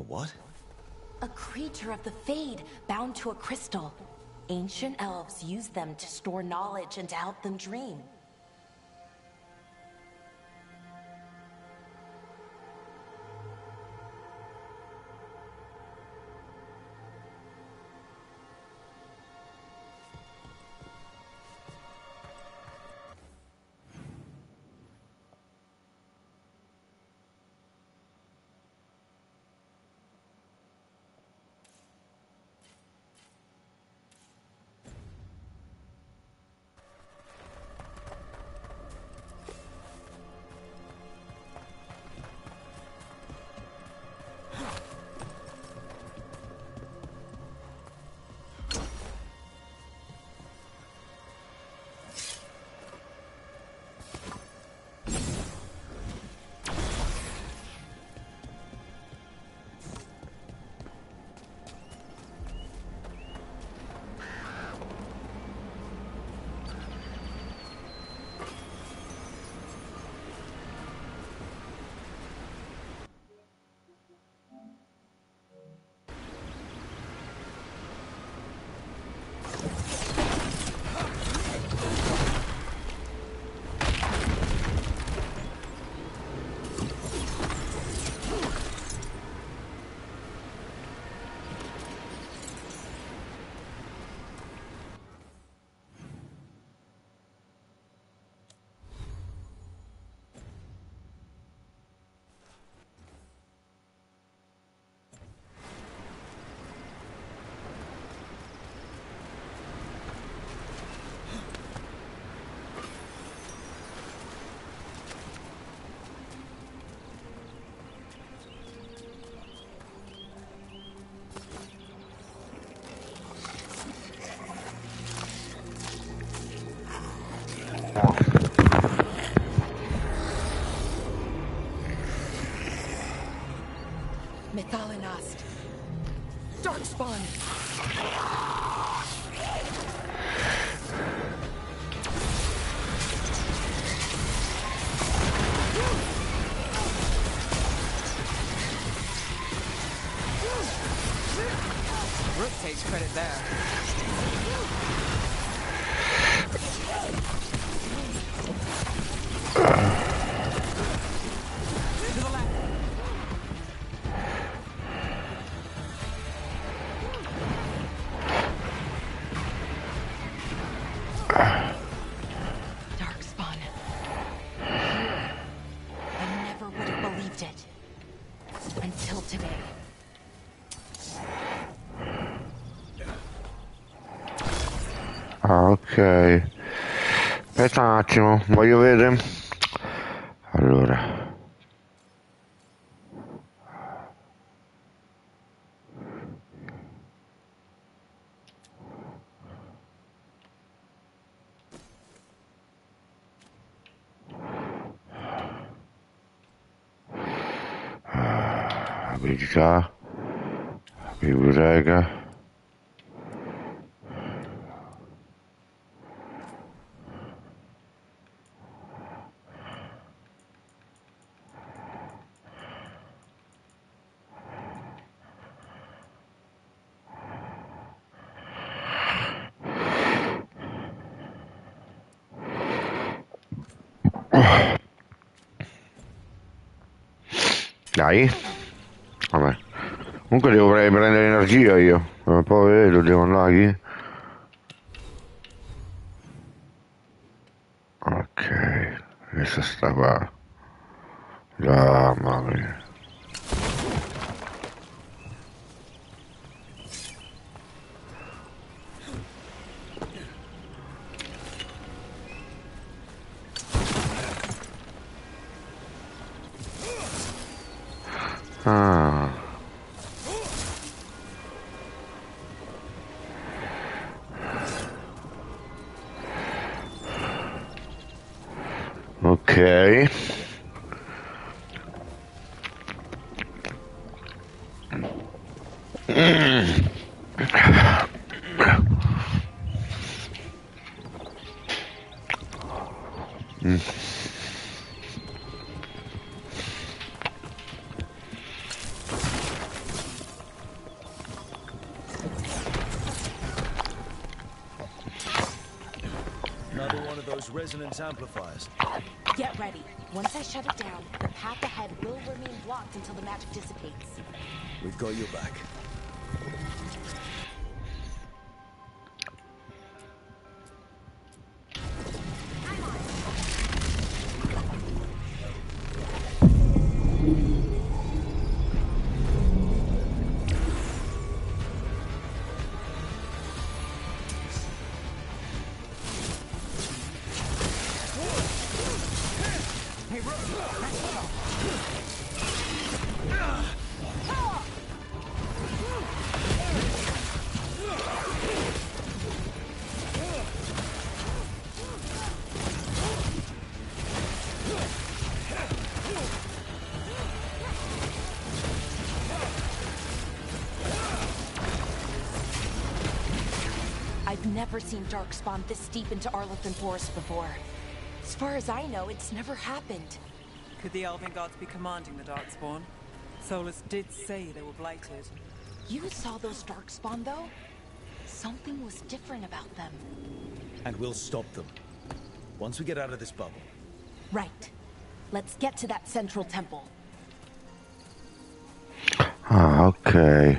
A what? A creature of the Fade, bound to a crystal. Ancient elves use them to store knowledge and to help them dream. Methalinast. Darkspawn. Rook takes credit there. Ok, aspetta un attimo, voglio vedere. Allora, abilità, biblioteca. Dai, vabbè, comunque devo prendere energia io, poi vedo, devo andare qui. Ok, questa sta qua, mamma mia. Ah. Ok. Another one of those resonance amplifiers. Get ready. Once I shut it down, the path ahead will remain blocked until the magic dissipates. We've got your back. I've never seen Darkspawn this deep into Arlethan Forest before. As far as I know, it's never happened. Could the Elven gods be commanding the Darkspawn? Solus did say they were blighted. You saw those Darkspawn, though? Something was different about them. And we'll stop them. Once we get out of this bubble. Right. Let's get to that central temple. Ah, ok.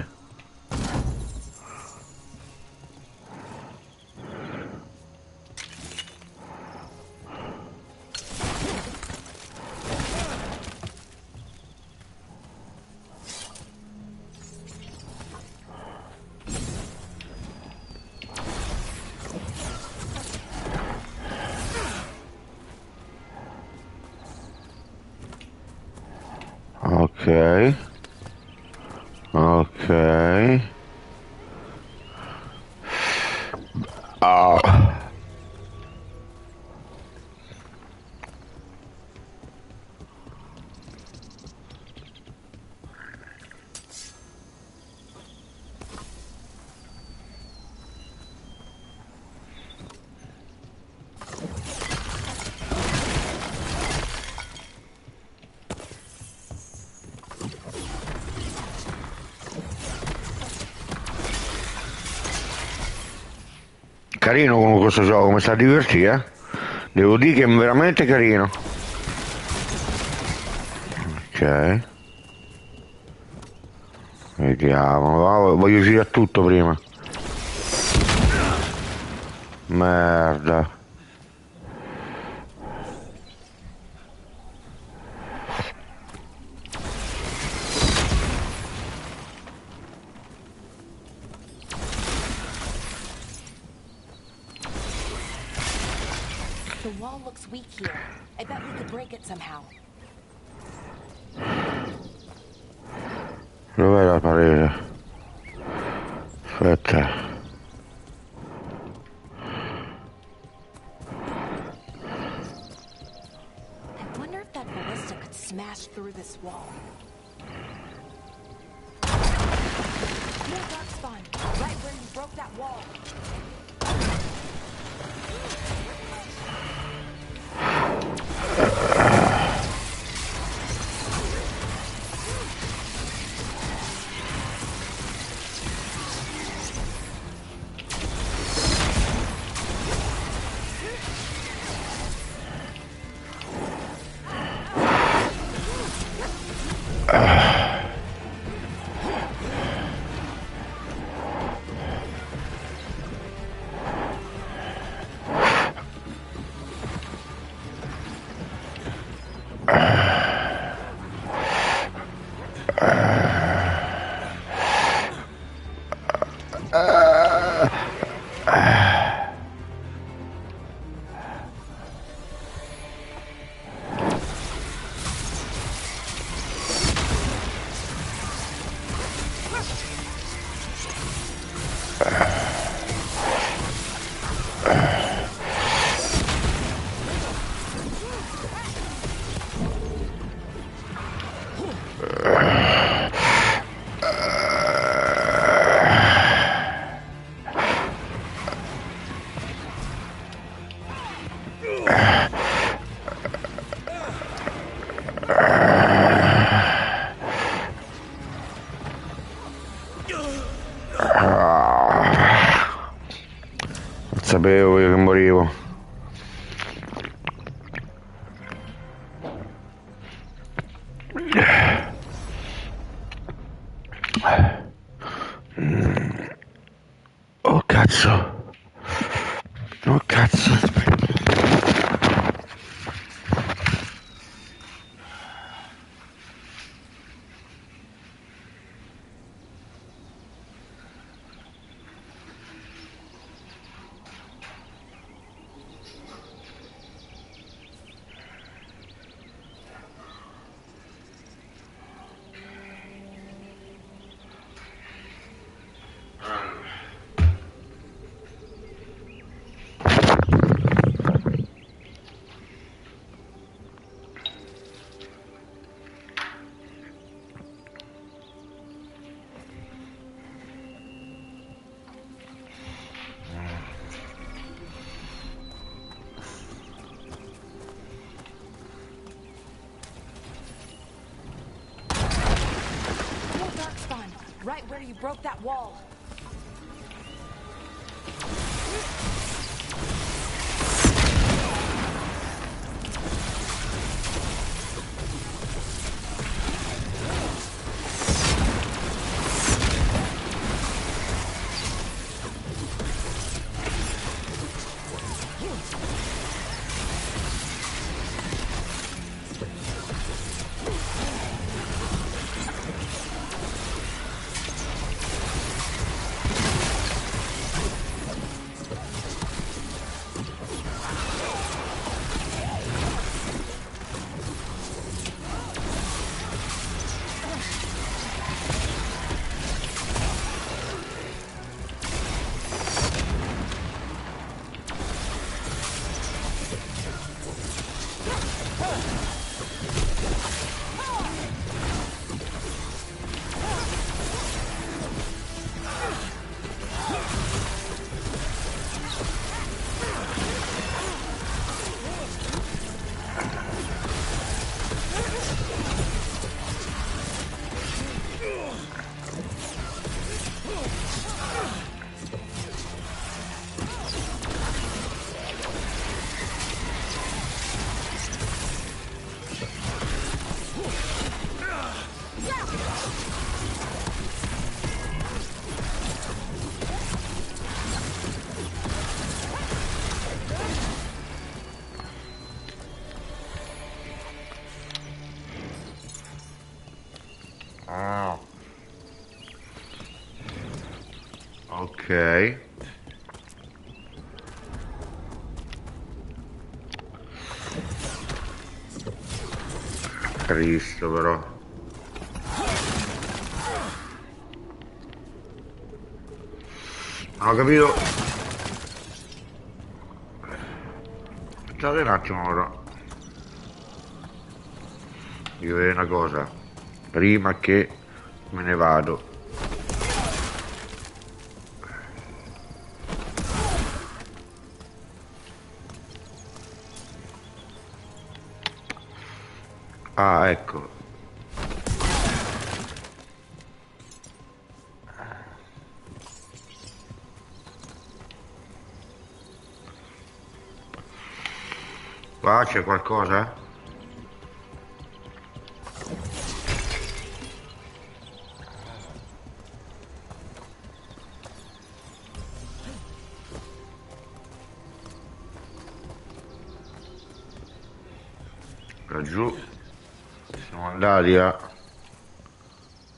Ok. Ok. Ah. Carino con questo gioco, mi sta a divertire, devo dire che è veramente carino. Ok, vediamo, voglio uscire a tutto prima. Merda. The wall looks weak here. I bet we could break it somehow. Dov'è la parete? Aspetta. I wonder if that ballista could smash through this wall. More Darkspawn, right where you broke that wall. Sapevo io che morivo. Cazzo. Right where you broke that wall. Ok. Cristo però. Non ho capito. Aspettate un attimo però. Devo vedere una cosa. Prima che me ne vado. Ah, ecco. Qua c'è qualcosa? Laggiù. Siamo andati a...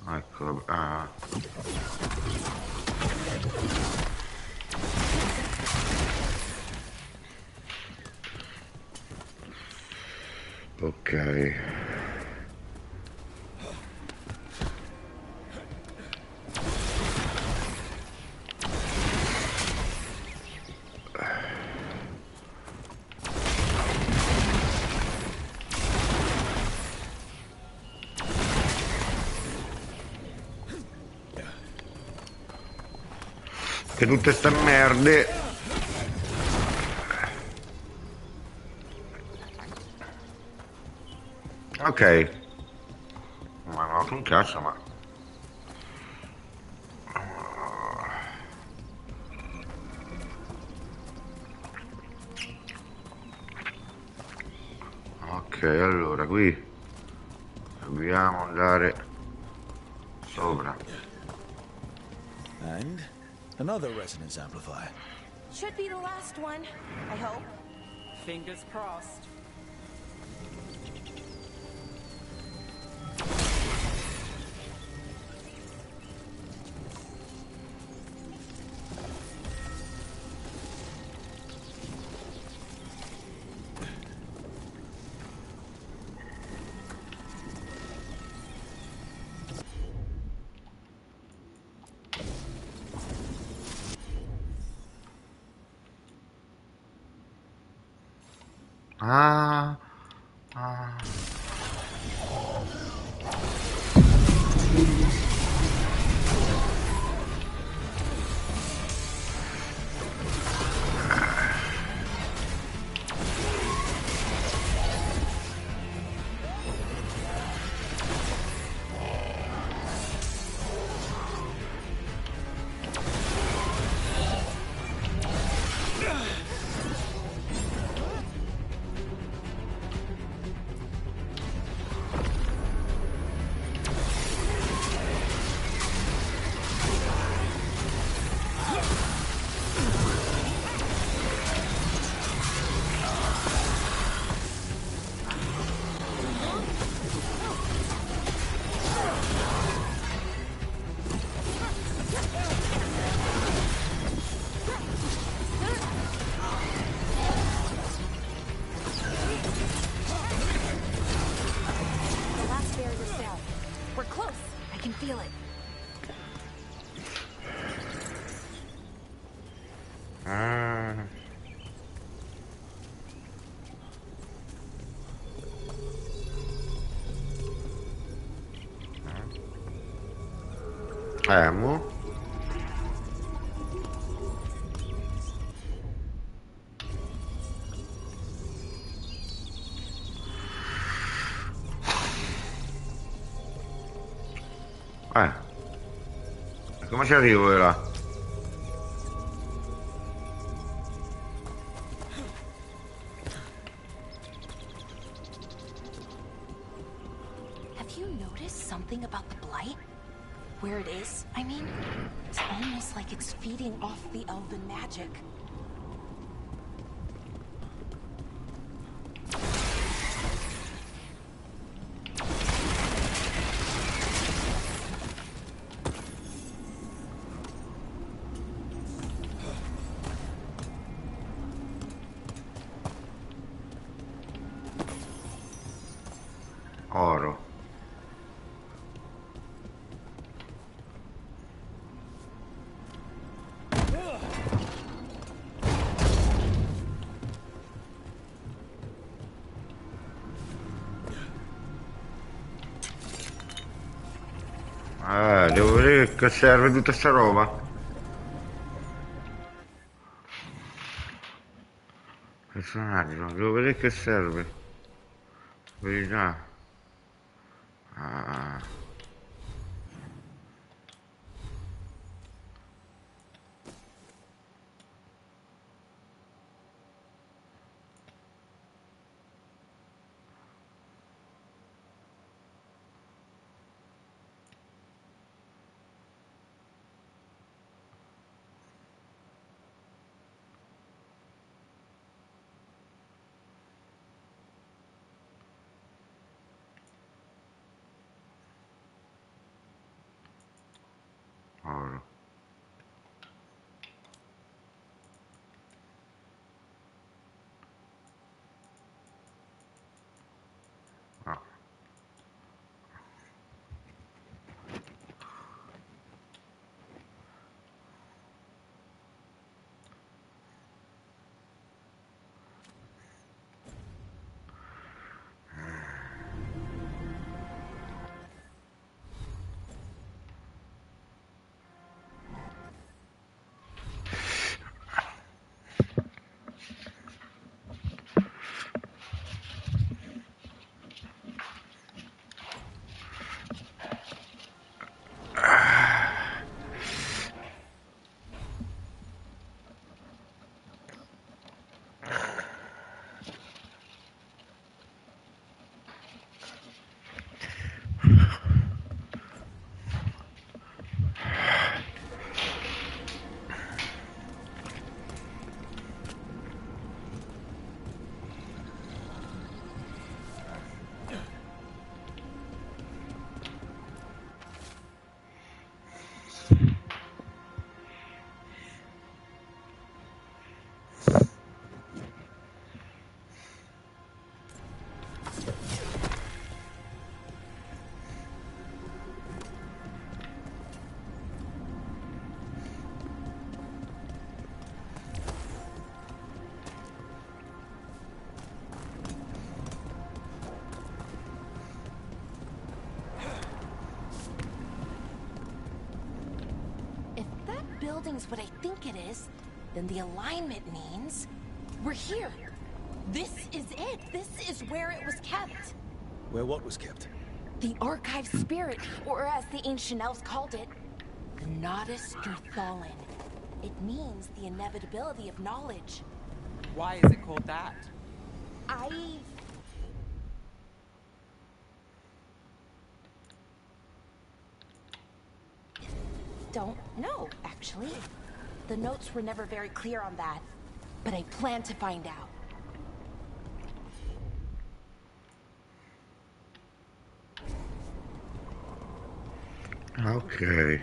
Ecco, ah. Ok. Che tutte ste merde. Ok. Ma no, un cazzo, ma... Ok, allora qui dobbiamo andare sopra. And another resonance amplifier. should be the last one, I hope. Fingers crossed. Ah. Mo? Come ci arrivo io là? Have you noticed something about the blight? Where it is, I mean? It's almost like it's feeding off the elven magic. Oro. Devo vedere che serve tutta sta roba. Personaggio, devo vedere che serve. Verità. building's what I think it is, then the alignment means we're here. This is it. This is where it was kept. Where what was kept? The archive spirit, or as the ancient elves called it, the Nodus Durthalin. It means the inevitability of knowledge. Why is it called that? I don't know, actually. The notes were never very clear on that, but I plan to find out. Ok.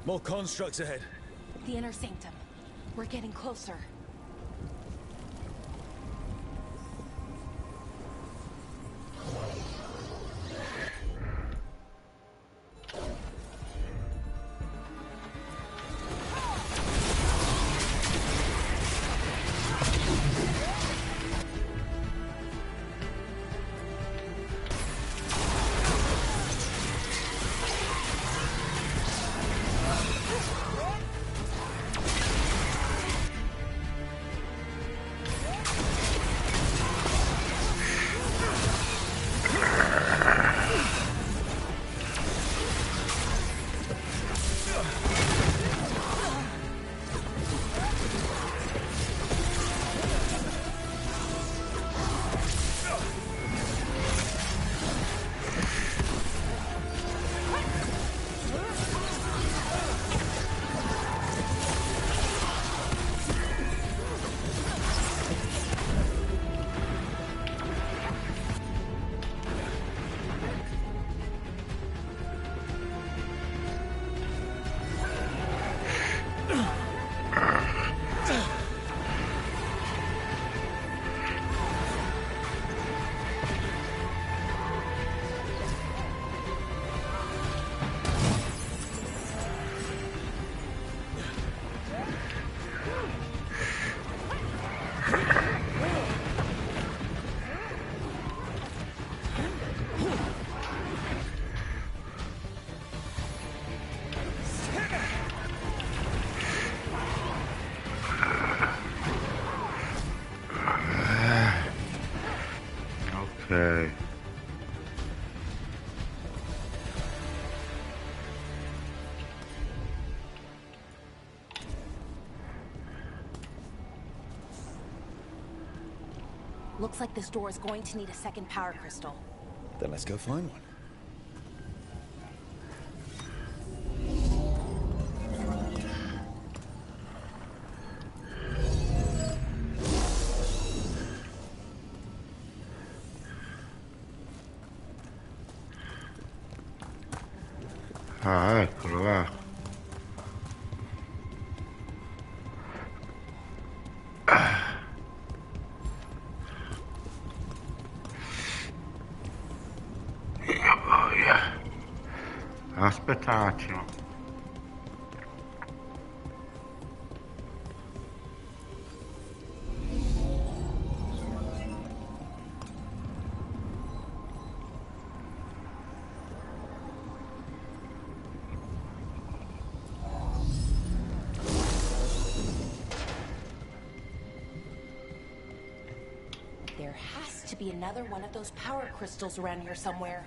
More constructs ahead. The inner sanctum. We're getting closer. Ok. Looks like this door is going to need a second power crystal. Then let's go find one. Ah, eccolo là. Aspetta un attimo. There has to be another one of those power crystals around here somewhere.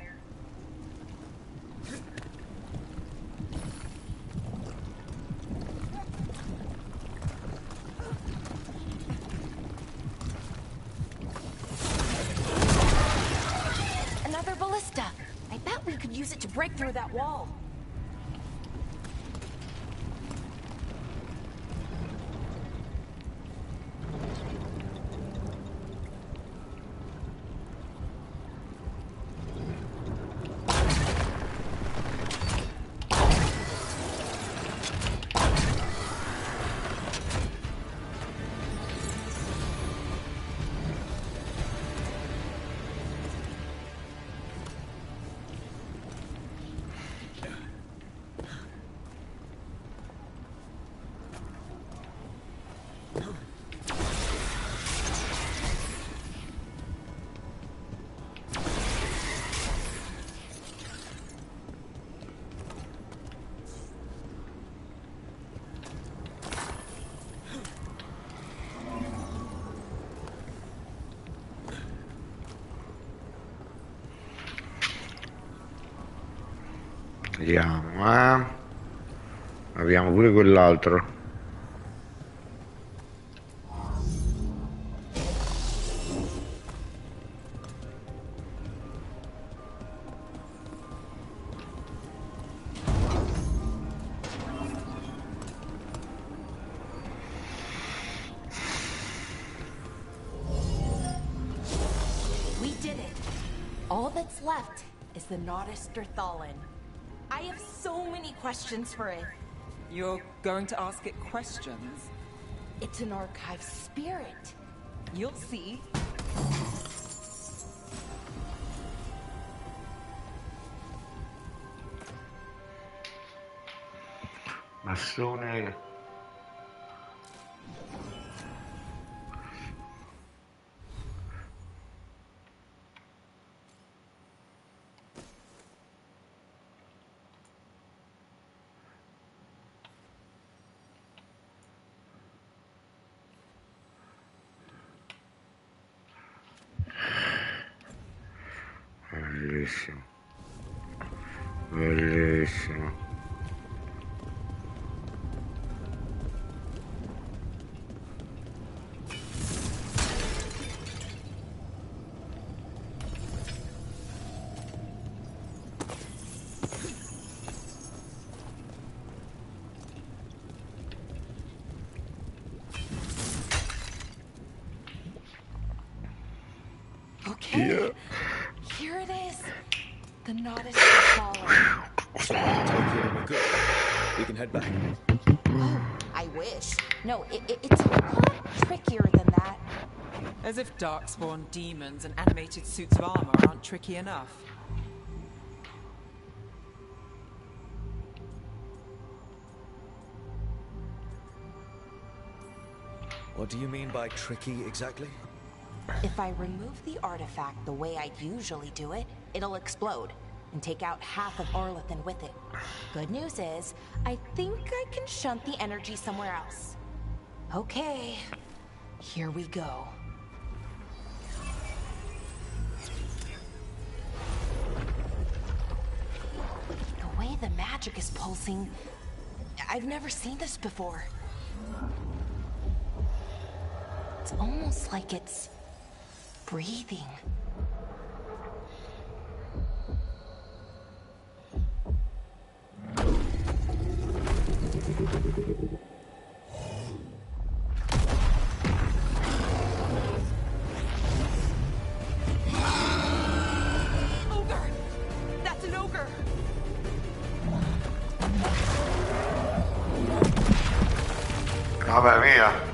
Another ballista. I bet we could use it to break through that wall. Vediamo, abbiamo pure quell'altro. We did it. All that's left is the Nautice Derthalin. I have so many questions for it. You're going to ask it questions? It's an archive spirit. You'll see. Bastone. Bellissimo. Bellissimo. Okay. Yeah. Here it is. The Nautice Derthalin. Tokyo, we're good. We can head back. Oh, I wish. No, it's a lot trickier than that. As if darkspawn demons and animated suits of armor aren't tricky enough. What do you mean by tricky exactly? If I remove the artifact the way I usually do it, it'll explode and take out half of Orlethan with it. Good news is, I think I can shunt the energy somewhere else. Okay, here we go. The way the magic is pulsing, I've never seen this before. It's almost like it's breathing. Ogre! That's an ogre! Vabbè, via.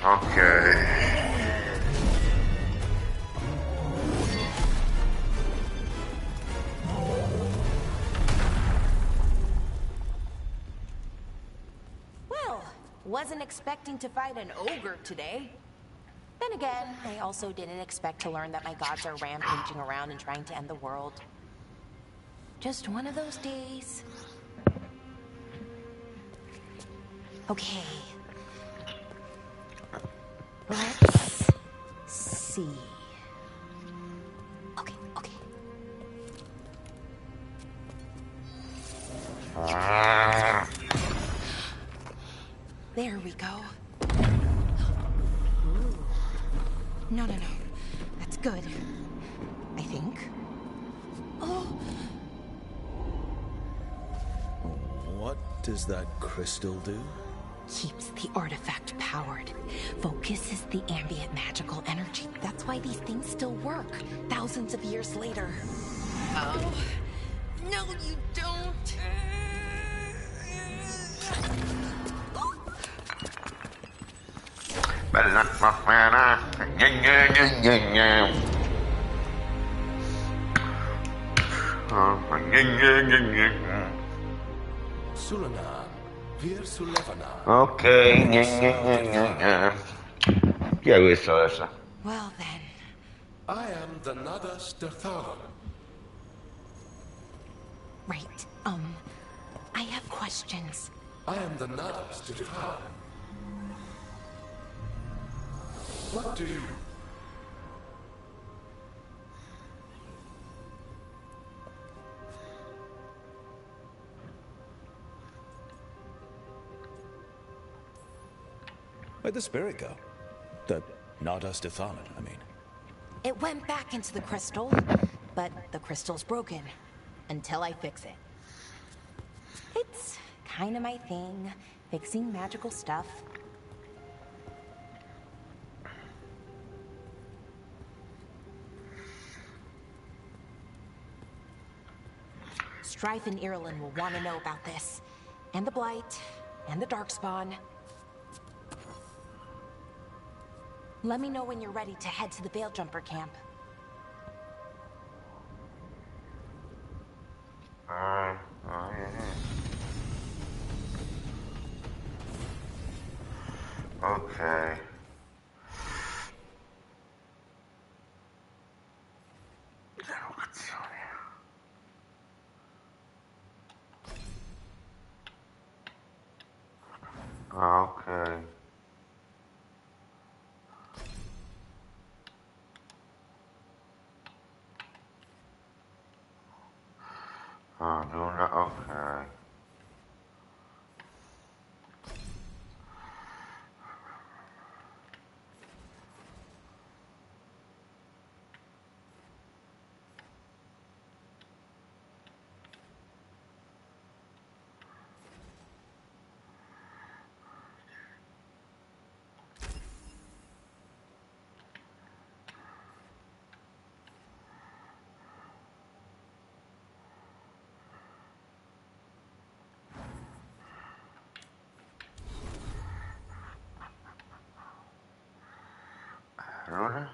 Ok. Well, wasn't expecting to fight an ogre today. Then again, I also didn't expect to learn that my gods are rampaging around and trying to end the world. Just one of those days. Okay. Let's see. Okay. There we go. Ooh. No. That's good. I think. Oh. What does that crystal do? Keeps the artifact powered. Focuses the ambient magical energy. That's why these things still work, thousands of years later. Oh. No, you don't. Sulana, Vir Sulevana. Ok, chi è questo adesso? Well then. I am the Nada Stertharan. Right. I have questions. I am the Nada Stertharan. What do you... Where'd the spirit go? The Nardust Ithalan, I mean. It went back into the crystal, but the crystal's broken. Until I fix it. It's kinda my thing, fixing magical stuff. Strife and Irulan will want to know about this. And the Blight, and the Darkspawn. Let me know when you're ready to head to the Veil Jumper camp. Okay. Okay. Okay. Allora?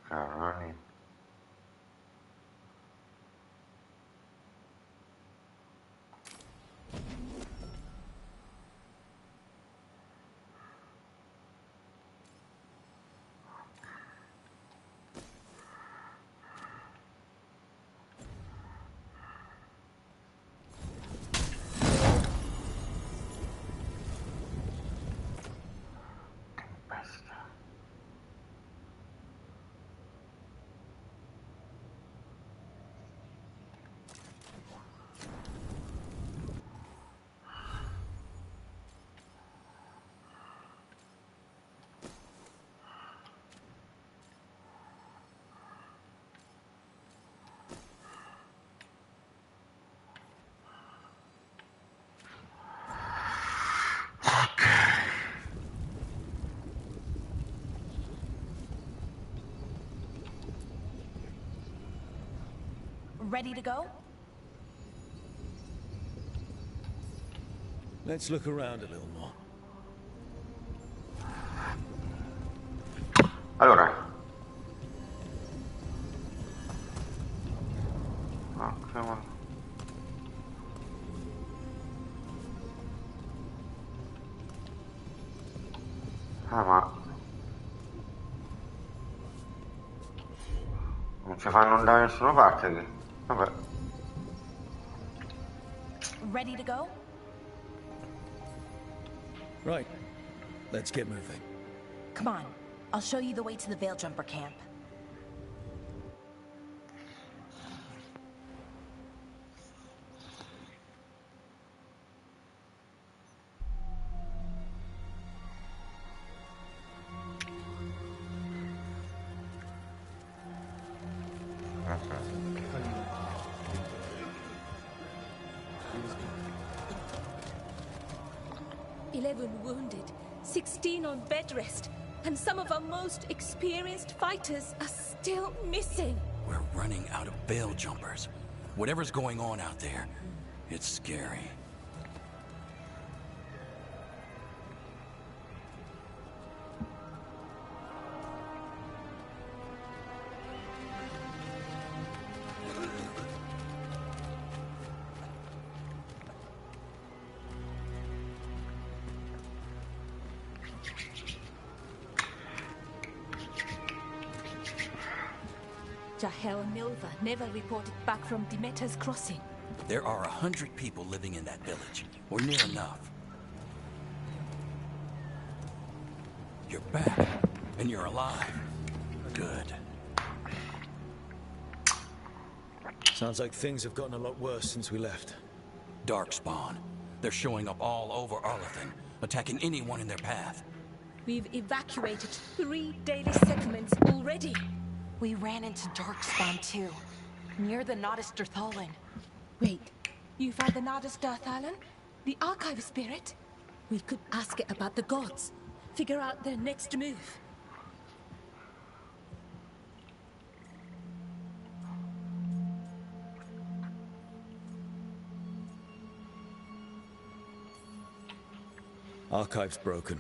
Caroni. Ready to go? Let's look around a little more. Allora. Ok, ma... Ma non ci fanno andare da nessuna parte qui. Vabbè. Ready to go? Right. Let's get moving. Come on. I'll show you the way to the Veil Jumper camp. Wounded, 16 on bed rest, and some of our most experienced fighters are still missing. We're running out of veil jumpers. Whatever's going on out there, it's scary. Jahel and Milva never reported back from Demeter's crossing. There are 100 people living in that village, or near enough. You're back, and you're alive. Good. Sounds like things have gotten a lot worse since we left. Darkspawn. They're showing up all over Arlathan, attacking anyone in their path. We've evacuated 3 daily settlements already. We ran into Darkspawn too, near the Nodus Dirthalan. Wait, you found the Nodus Dirthalan? The archive spirit? We could ask it about the gods. Figure out their next move. Archive's broken.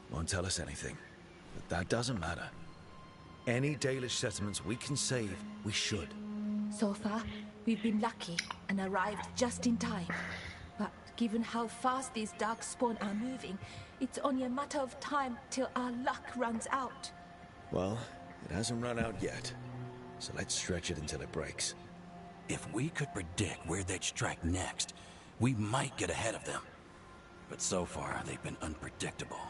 Won't tell us anything. But that doesn't matter. Any Dalish settlements we can save, we should. So far, we've been lucky and arrived just in time. But given how fast these Darkspawn are moving, it's only a matter of time till our luck runs out. Well, it hasn't run out yet. So let's stretch it until it breaks. If we could predict where they'd strike next, we might get ahead of them. But so far, they've been unpredictable.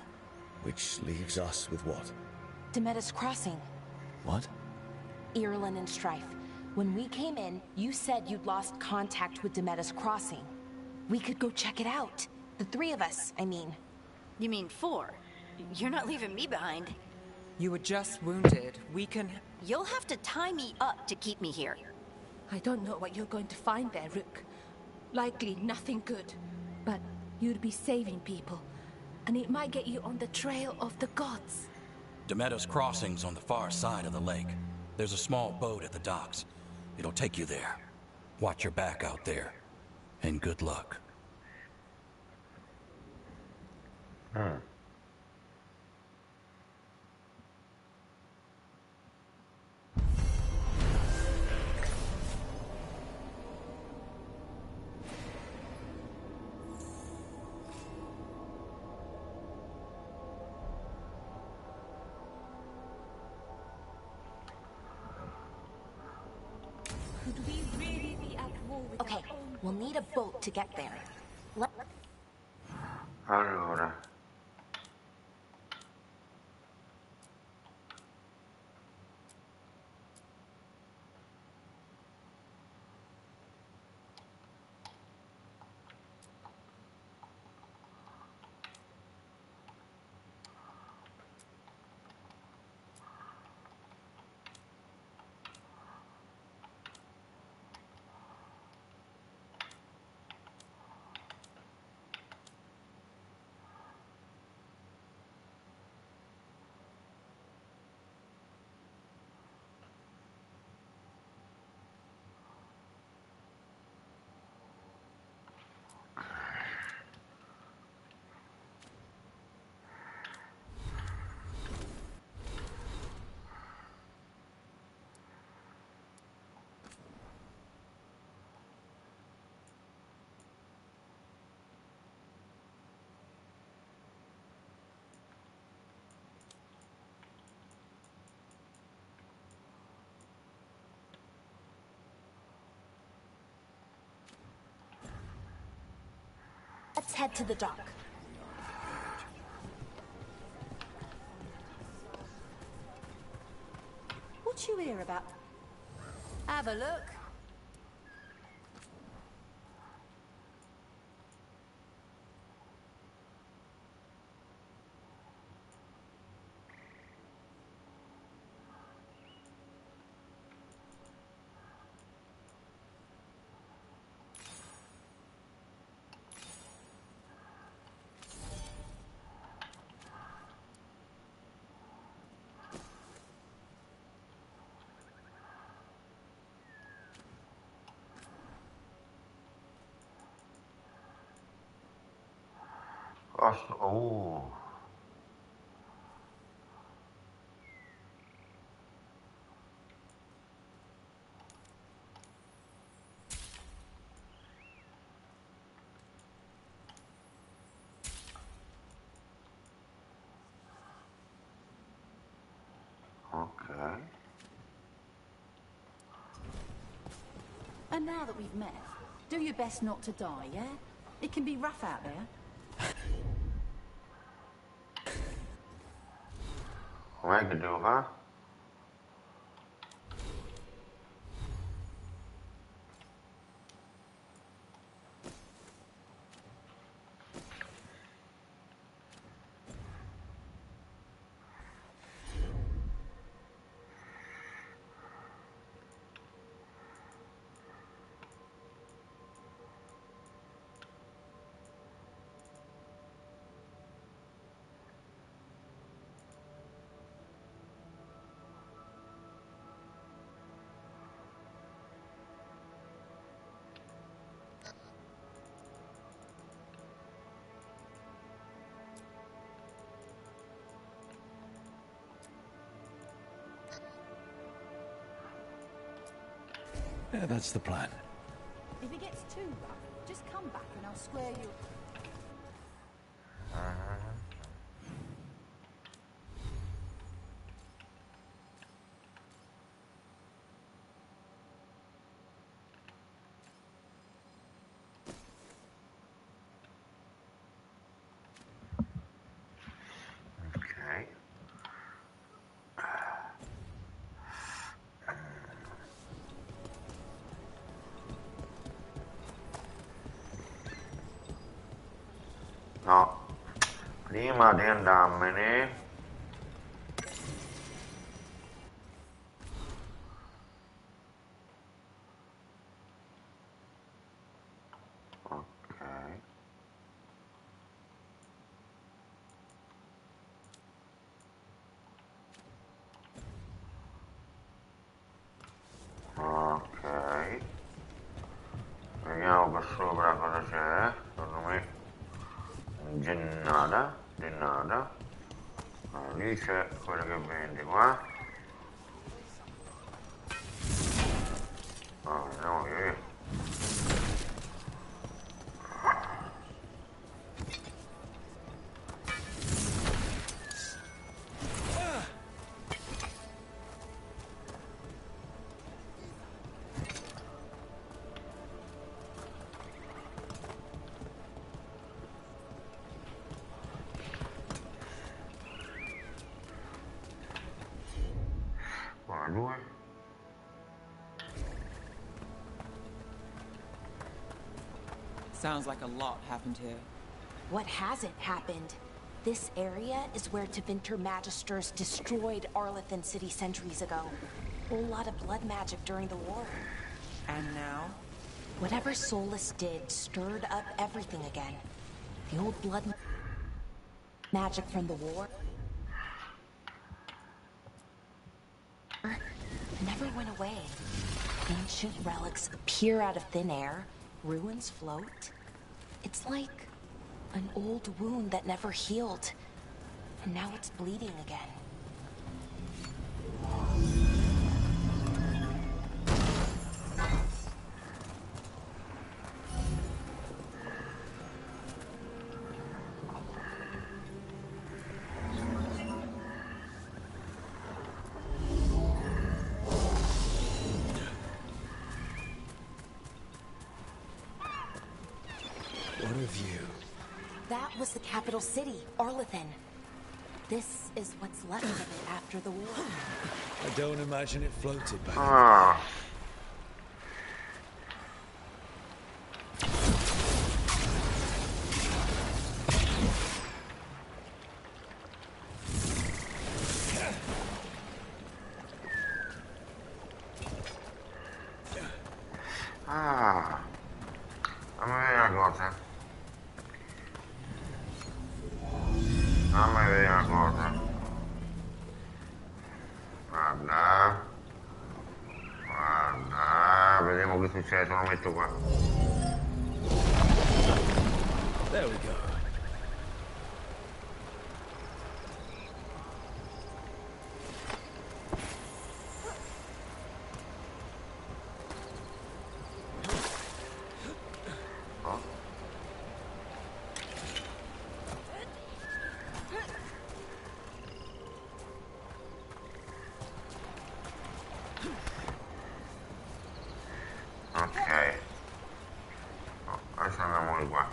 Which leaves us with what? Demeter's crossing. What? Irlin and Strife. When we came in, you said you'd lost contact with Demeter's crossing. We could go check it out. The 3 of us, I mean. You mean 4? You're not leaving me behind. You were just wounded. We can... You'll have to tie me up to keep me here. I don't know what you're going to find there, Rook. Likely nothing good. But you'd be saving people. And it might get you on the trail of the gods. Demeter's crossing's on the far side of the lake. There's a small boat at the docks. It'll take you there. Watch your back out there. And good luck. Could we really be at war with Okay, our own we'll need a boat to get there. Allora. Let's head to the dock. What you hear about? Have a look. Oh. Okay. And now that we've met, do your best not to die, yeah? It can be rough out there. Com'è che devo fare? Yeah, that's the plan. If it gets too rough, just come back and I'll square you. Ok. No, prima di andarmene, ok, ok, vediamo qua sopra cosa c'è, secondo me gennada, gennada. Allora, lì c'è quello che vende qua. Andiamo via. Due. Sounds like a lot happened here. What hasn't happened? This area is where Tevinter Magisters destroyed Arlethan City centuries ago. A whole lot of blood magic during the war. And now? Whatever Solus did stirred up everything again. The old blood magic from the war never went away. Ancient relics appear out of thin air, ruins float. It's like an old wound that never healed, and now it's bleeding again. What a view. that was the capital city, Orlethan. This is what's left of it after the war. I don't imagine it floated back. Ah. Ah. Fammi vedere una cosa. Fammi vedere una cosa. Guarda. Guarda. Vediamo che succede se lo metto qua. There we go. Ok. Adesso andiamo di qua.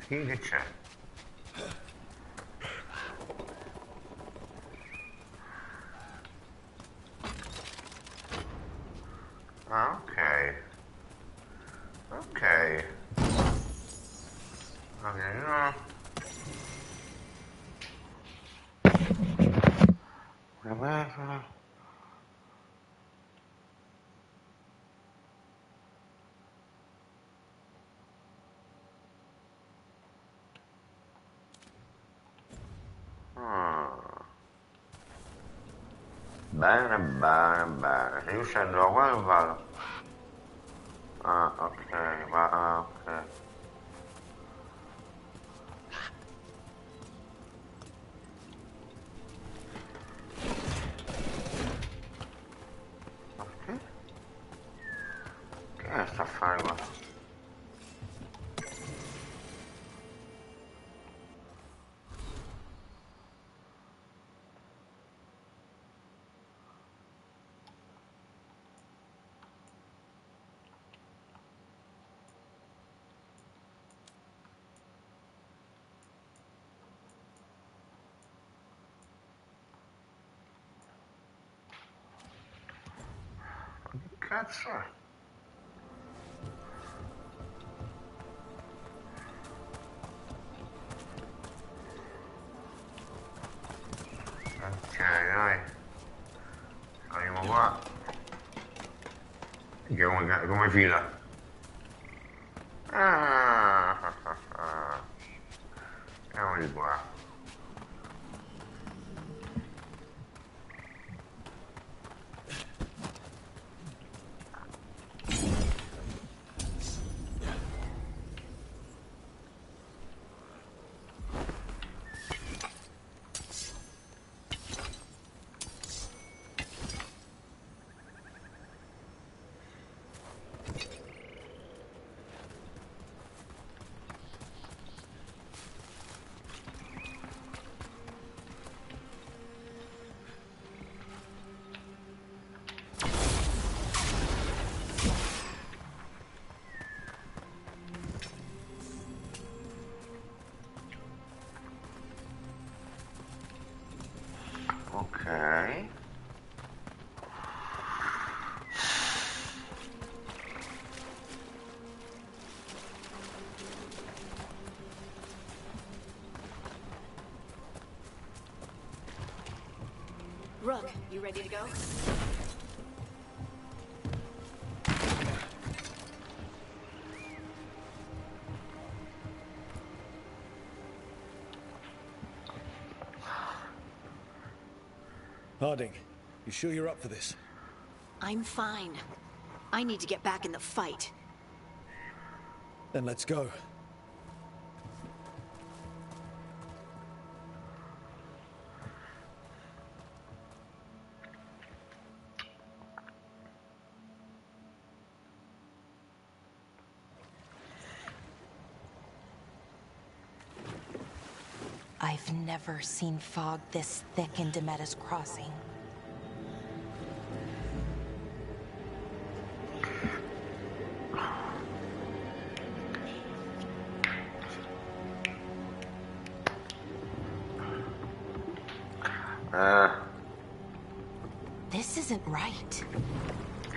Senti che c'è? Ah, ok. Ok. Va bene, no. Una beffa. Ah. Bene, bene, bene. Se io scendo da qua e vado. Ah, ok, ok. Ok. Che sta a fare qua? Che cazzo è? Ok, dai. Saliamo qua. Che come fila. Ah, andiamo di qua. Ok. Rook, you ready to go? Harding, you sure you're up for this? I'm fine. I need to get back in the fight. Then let's go. I've never seen fog this thick in Demetta's Crossing. This isn't right.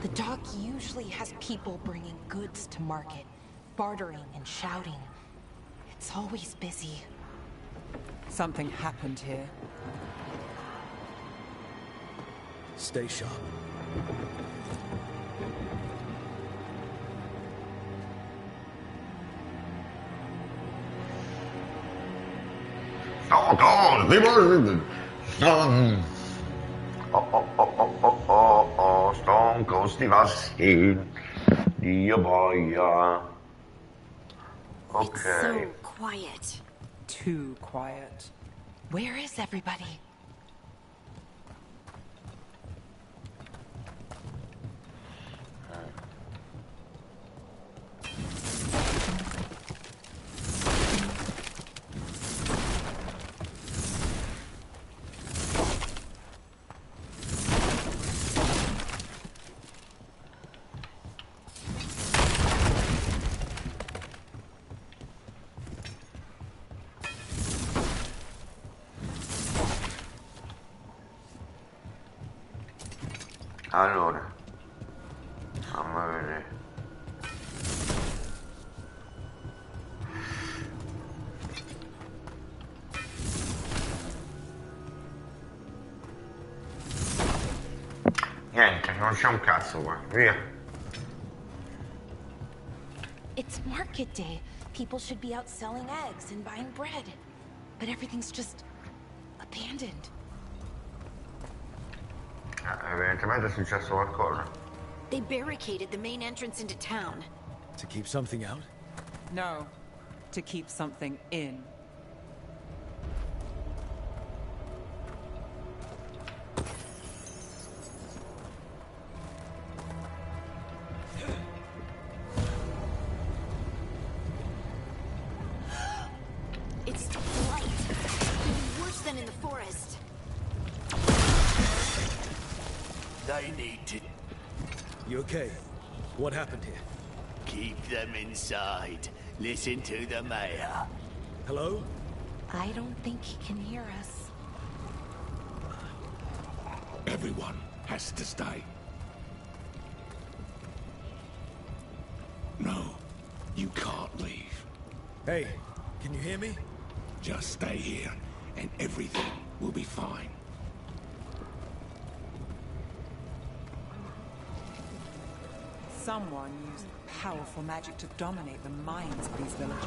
The dock usually has people bringing goods to market, bartering and shouting. It's always busy. Something happened here. Stay sharp. Stone costi vassi. Dio boia. It's so Okay. quiet. Too quiet. Where is everybody? Allora, fammi vedere. Niente, non c'è un cazzo qua, via. It's market day. People should be out selling eggs and buying bread. But everything's just abandoned. Evidentemente è successo qualcosa. They barricaded the main entrance into town. To keep something out? No, to keep something in. It's light. Even worse than in the forest. They need to You okay? What happened here? keep them inside. Listen to the mayor. Hello? I don't think he can hear us. Everyone has to stay. No, you can't leave. Hey, can you hear me? Just stay here, and everything will be fine. Someone used powerful magic to dominate the minds of these villagers.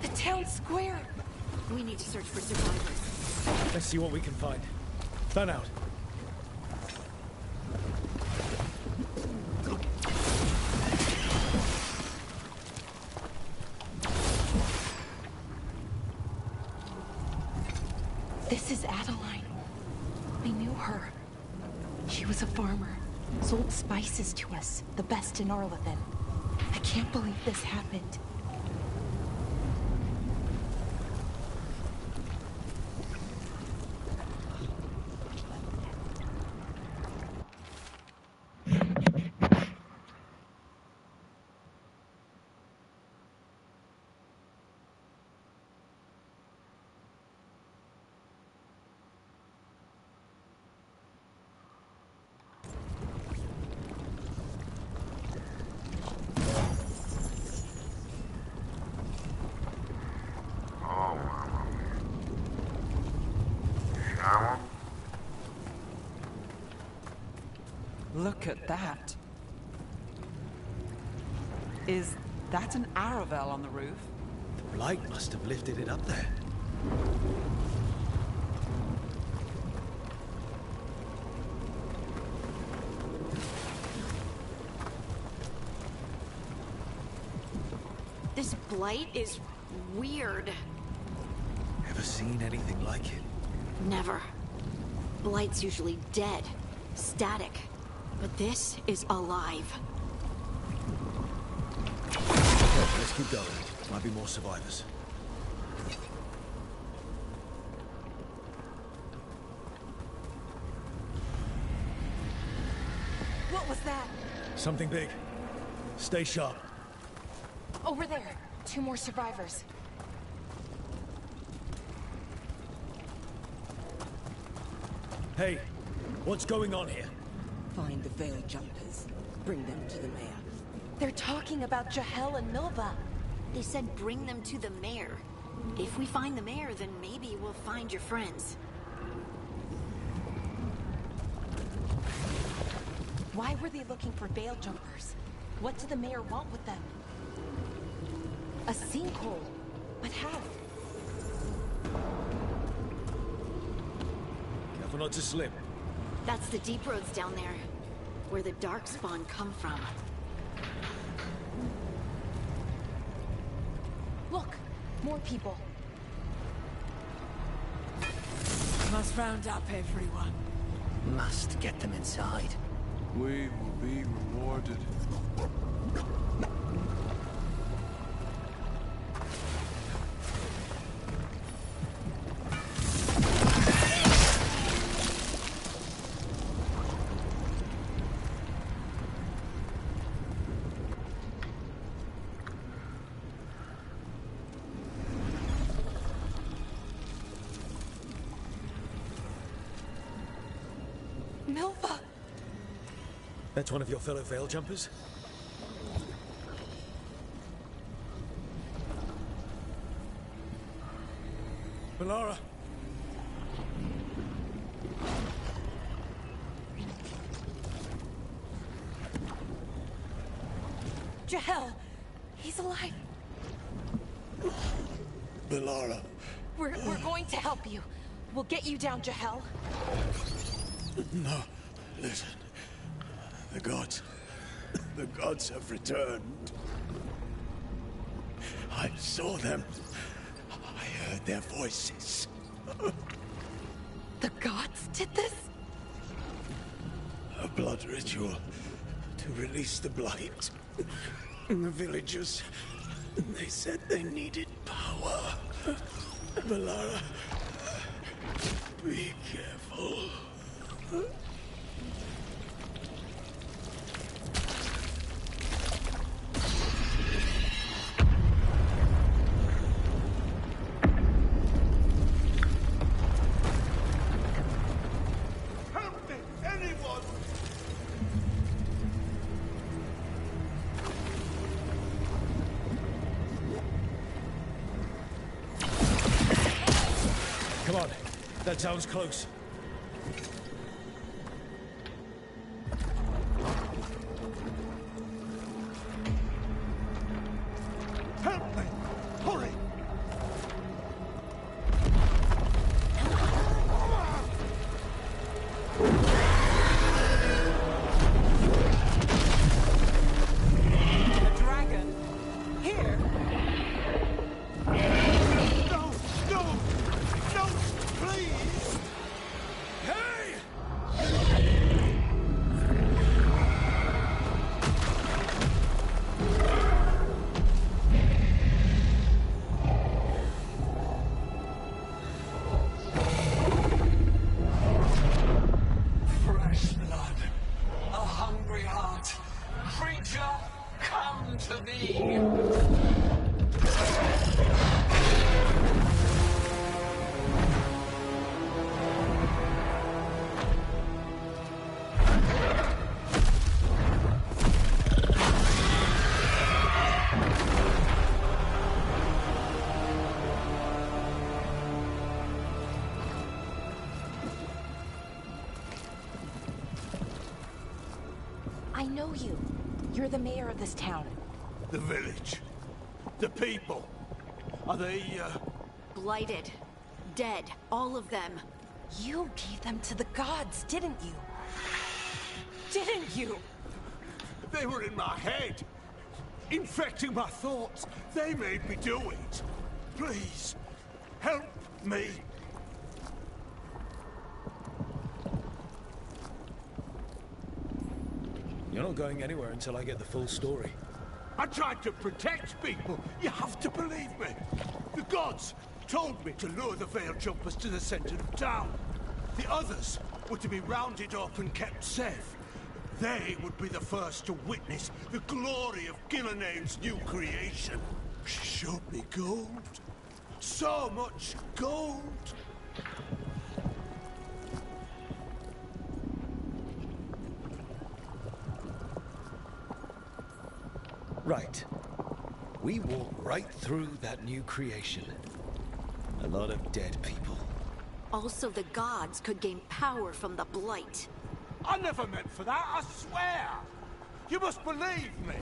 The town square! We need to search for survivors. Let's see what we can find. Fan out. This is Adeline. I knew her. She was a farmer. Sold spices to us, the best in Arlathan. I can't believe this happened. Look at that. Is that an Aravel on the roof? The blight must have lifted it up there. This blight is weird. Ever seen anything like it? Never. Blight's usually dead, static. But this is alive. Okay, let's keep going. Might be more survivors. What was that? Something big. Stay sharp. Over there. 2 more survivors. Hey, what's going on here? Find the veil jumpers. Bring them to the mayor. They're talking about Jahel and Milva. They said bring them to the mayor. If we find the mayor, then maybe we'll find your friends. Why were they looking for veil jumpers? What did the mayor want with them? A sinkhole. But how? Careful not to slip. That's the deep roads down there, where the darkspawn come from. Look, more people. Must round up everyone. Must get them inside. We will be rewarded. Milva! That's one of your fellow veil jumpers? Melara! Jahel! He's alive! Melara. We're going to help you. We'll get you down, Jahel. No, listen. The gods have returned. I saw them. I heard their voices. The gods did this? A blood ritual to release the blight. And the villagers, they said they needed power. Melara, be careful. Help me, anyone! Come on. That sounds close. Help me! Hurry! A dragon? Here? No! No! No! Please! Hey! Fresh blood, a hungry heart. Creature, come to me. I know you. You're the mayor of this town. The village. The people. Are they, Blighted. Dead. All of them. You gave them to the gods, didn't you? Didn't you? They were in my head. infecting my thoughts. They made me do it. Please, help me. You're not going anywhere until I get the full story. I tried to protect people. You have to believe me. The gods told me to lure the Veil Jumpers to the center of town. The others were to be rounded up and kept safe. They would be the first to witness the glory of Gillenheim's new creation. She showed me gold. So much gold. Right. We walk right through that new creation. A lot of dead people. Also, the gods could gain power from the Blight. I never meant for that, I swear! You must believe me!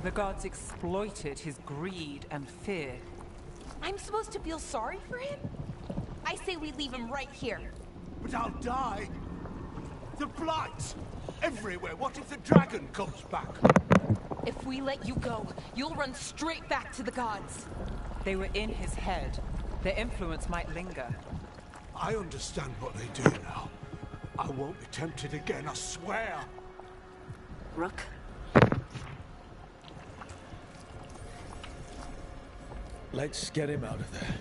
The gods exploited his greed and fear. I'm supposed to feel sorry for him? I say we leave him right here. But I'll die. The Blight! Everywhere. What if the dragon comes back? If we let you go, you'll run straight back to the gods. They were in his head. Their influence might linger. I understand what they do now. I won't be tempted again, I swear. Rook? Let's get him out of there.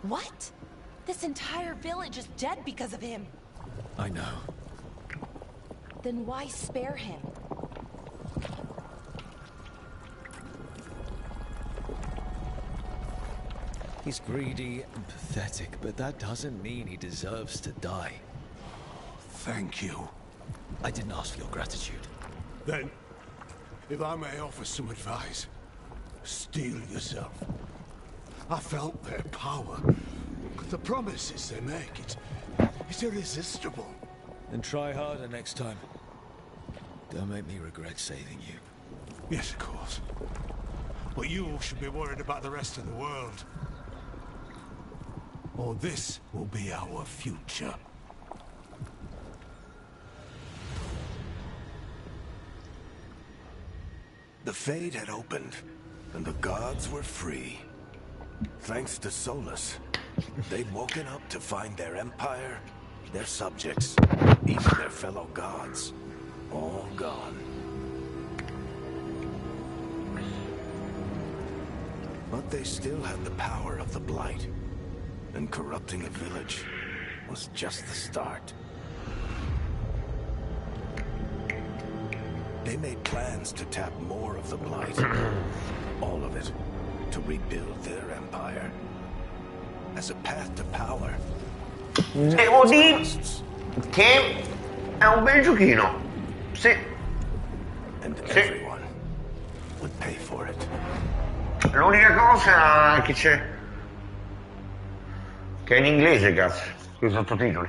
What? This entire village is dead because of him. I know. Then why spare him? He's greedy and pathetic, but that doesn't mean he deserves to die. Thank you. I didn't ask for your gratitude. Then, if I may offer some advice, steel yourself. I felt their power. The promises they make, it's irresistible. Then try harder next time. Don't make me regret saving you. Yes, of course. But you should be worried about the rest of the world. Or this will be our future. The Fade had opened, and the gods were free. Thanks to Solus, they'd woken up to find their empire, their subjects, even their fellow gods, all gone. But they still had the power of the Blight, and corrupting a village was just the start. They made plans to tap more of the Blight, all of it, to rebuild their empire. As a path to power. Devo dire che è un bel giochino. Sì. And everyone would pay for it. L'unica cosa che c'è che è in inglese, cazzo, con i sottotitoli.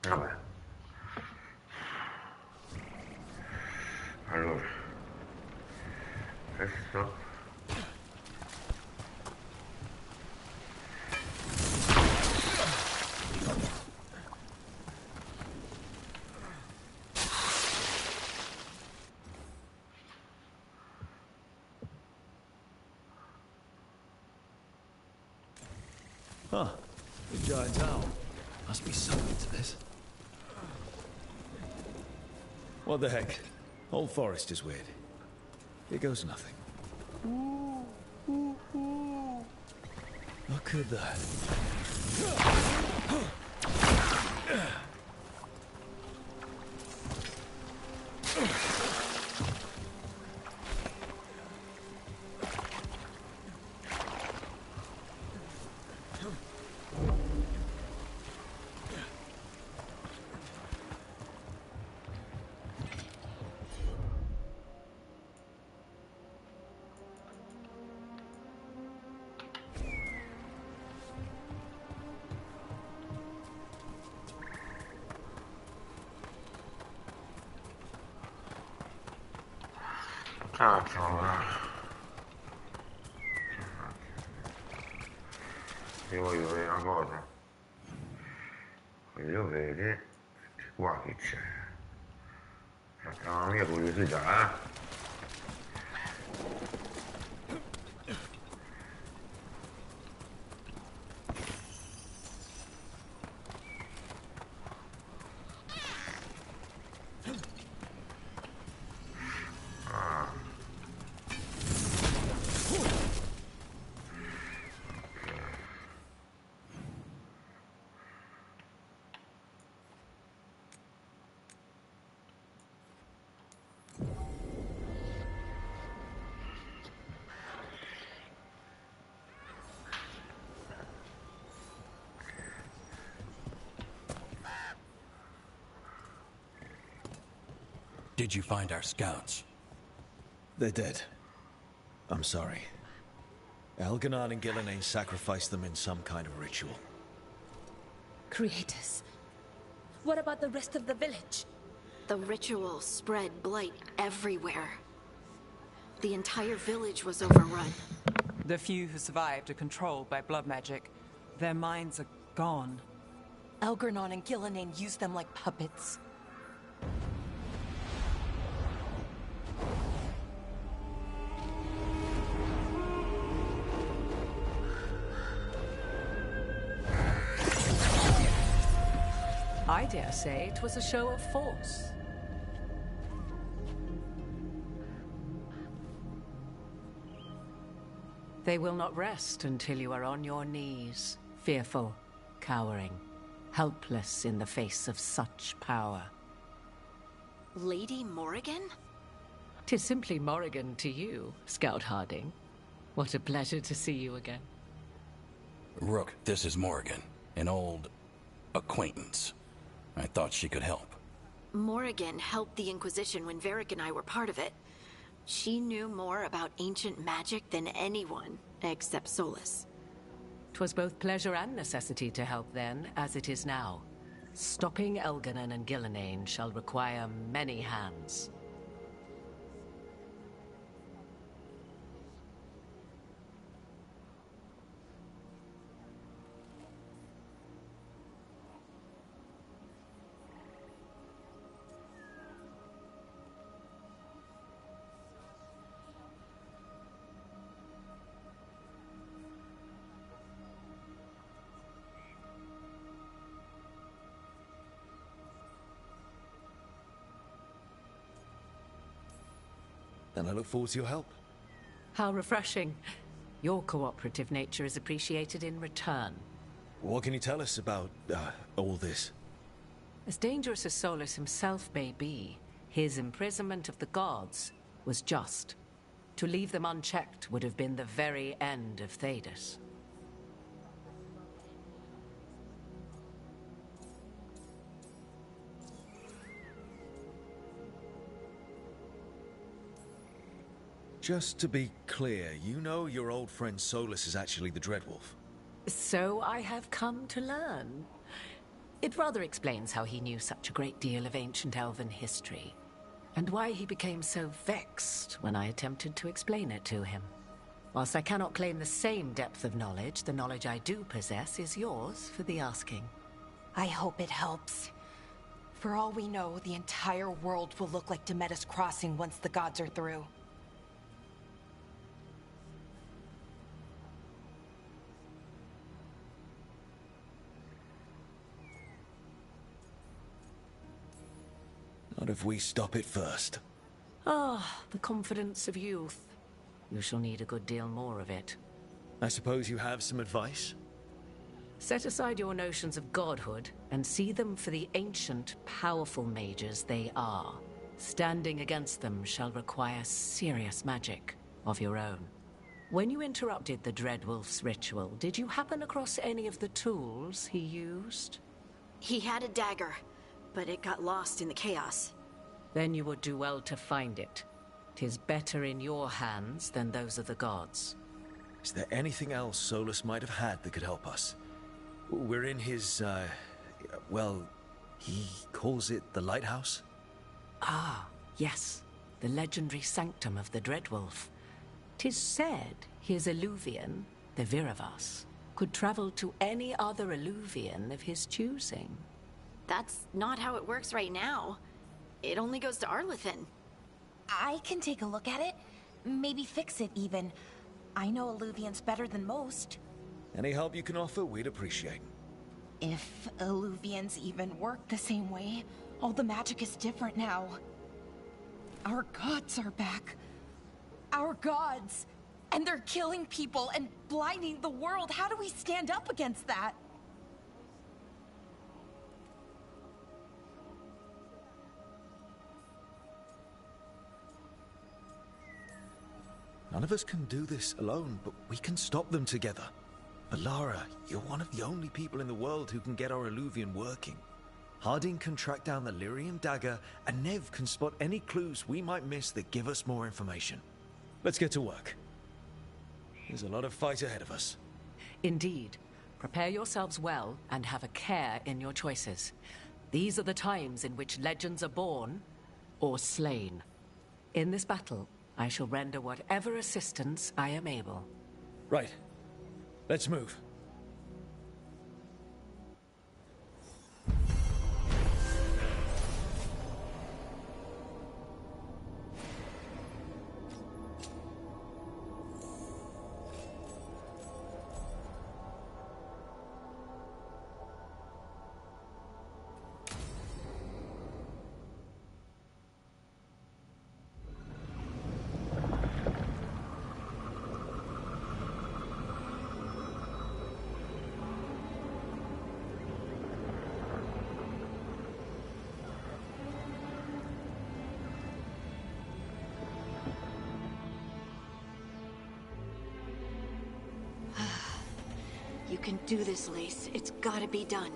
Vabbè. Allora. Questo. Huh. The giant owl. Must be something to this. What the heck? Whole forest is weird. Here goes nothing. Look at that. Cazzo, io voglio vedere una cosa. Voglio vedere qua che c'è. È una mia curiosità, eh. Did you find our scouts? They're dead. I'm sorry. Elganon and Gillenane sacrificed them in some kind of ritual. Creators. What about the rest of the village? The ritual spread blight everywhere. The entire village was overrun. The few who survived are controlled by blood magic. Their minds are gone. Elganon and Gillenane used them like puppets. I dare say it was a show of force. They will not rest until you are on your knees, fearful, cowering, helpless in the face of such power. Lady Morrigan? 'Tis simply Morrigan to you, Scout Harding. What a pleasure to see you again. Rook, this is Morrigan, an old acquaintance. I thought she could help. Morrigan helped the Inquisition when Varric and I were part of it. She knew more about ancient magic than anyone, except Solus. 'Twas both pleasure and necessity to help then, as it is now. Stopping Elganon and Gillenane shall require many hands. Then I look forward to your help. How refreshing. Your cooperative nature is appreciated in return. What can you tell us about, all this? As dangerous as Solus himself may be, his imprisonment of the gods was just. To leave them unchecked would have been the very end of Thedas. Just to be clear, you know your old friend Solus is actually the Dreadwolf. So I have come to learn. It rather explains how he knew such a great deal of ancient elven history, and why he became so vexed when I attempted to explain it to him. Whilst I cannot claim the same depth of knowledge, the knowledge I do possess is yours for the asking. I hope it helps. For all we know, the entire world will look like Demetus Crossing once the gods are through. Not if we stop it first. Ah, the confidence of youth. You shall need a good deal more of it. I suppose you have some advice? Set aside your notions of godhood and see them for the ancient, powerful mages they are. Standing against them shall require serious magic of your own. When you interrupted the Dreadwolf's ritual, did you happen across any of the tools he used? He had a dagger, but it got lost in the chaos. Then you would do well to find it. 'Tis better in your hands than those of the gods. Is there anything else Solus might have had that could help us? We're in his, well, he calls it the lighthouse? Ah, yes. the legendary sanctum of the Dreadwolf. 'Tis said his Illuvian, the Viravas, could travel to any other Illuvian of his choosing. That's not how it works right now. It only goes to Arlethan. I can take a look at it. Maybe fix it, even. I know Illuvians better than most. Any help you can offer, we'd appreciate. If Illuvians even work the same way, all the magic is different now. Our gods are back. Our gods! And they're killing people and blinding the world. How do we stand up against that? None of us can do this alone, but we can stop them together. Alara, you're one of the only people in the world who can get our Illuvian working. Harding can track down the Lyrium dagger, and Nev can spot any clues we might miss that give us more information. Let's get to work. There's a lot of fight ahead of us. Indeed. Prepare yourselves well and have a care in your choices. These are the times in which legends are born or slain. In this battle, I shall render whatever assistance I am able. Right. Let's move. You can do this, Lace. It's gotta be done.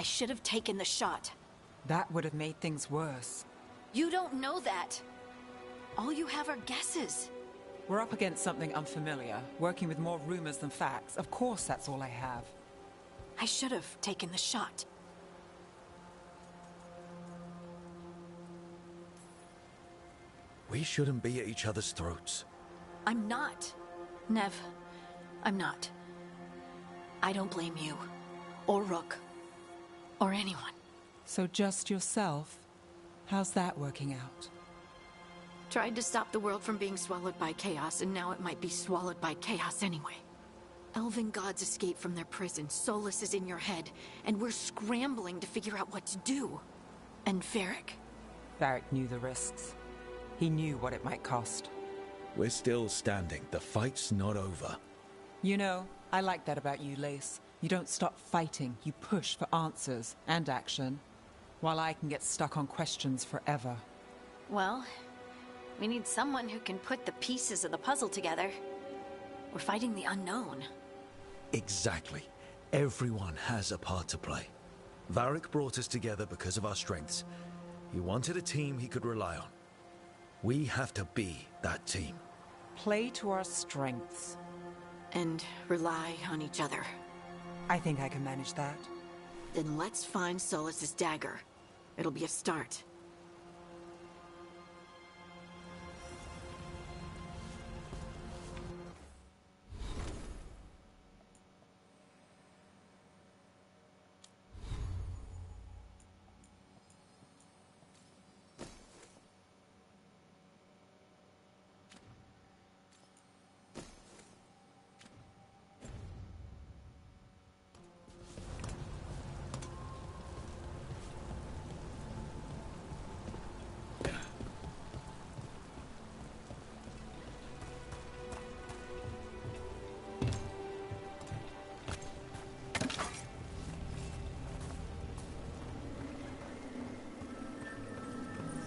I should have taken the shot. That would have made things worse. You don't know that. All you have are guesses. We're up against something unfamiliar, working with more rumors than facts. Of course that's all I have. I should have taken the shot. We shouldn't be at each other's throats. I'm not. Nev, I'm not. I don't blame you, or Rook, or anyone. So just yourself? How's that working out? Tried to stop the world from being swallowed by chaos, and now it might be swallowed by chaos anyway. Elven gods escape from their prison, Solus is in your head, and we're scrambling to figure out what to do. And Varric? Varric knew the risks. He knew what it might cost. We're still standing. The fight's not over. You know, I like that about you, Lace. You don't stop fighting. You push for answers and action, while I can get stuck on questions forever. Well, we need someone who can put the pieces of the puzzle together. We're fighting the unknown. Exactly. Everyone has a part to play. Varric brought us together because of our strengths. He wanted a team he could rely on. We have to be that team. Play to our strengths. And rely on each other. I think I can manage that. Then let's find Solus's dagger. It'll be a start.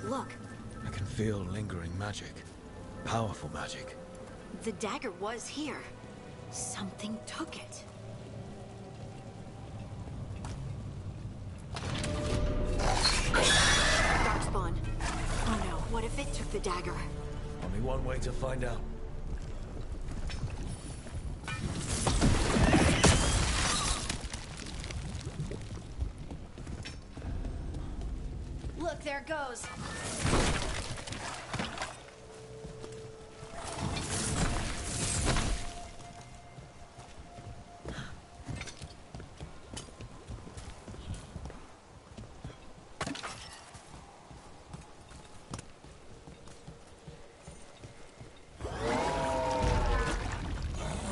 Look. I can feel lingering magic. Powerful magic. The dagger was here. Something took it. Darkspawn. Oh no, what if it took the dagger? Only one way to find out. Look, there it goes.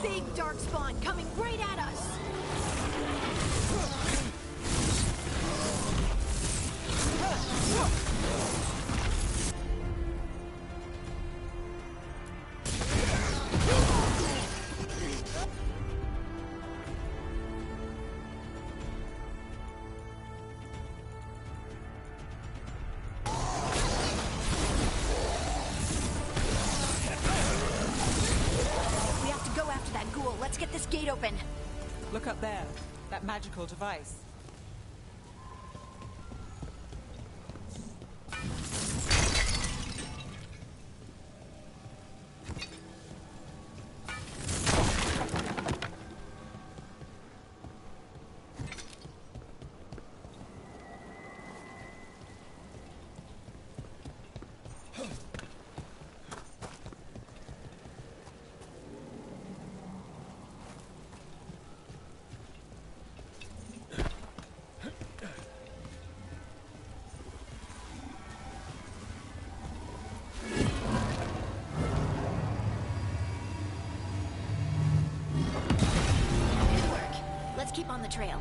Big Darkspawn coming right at us. We have to go after that ghoul. Let's get this gate open. Look up there. That magical device. Keep on the trail.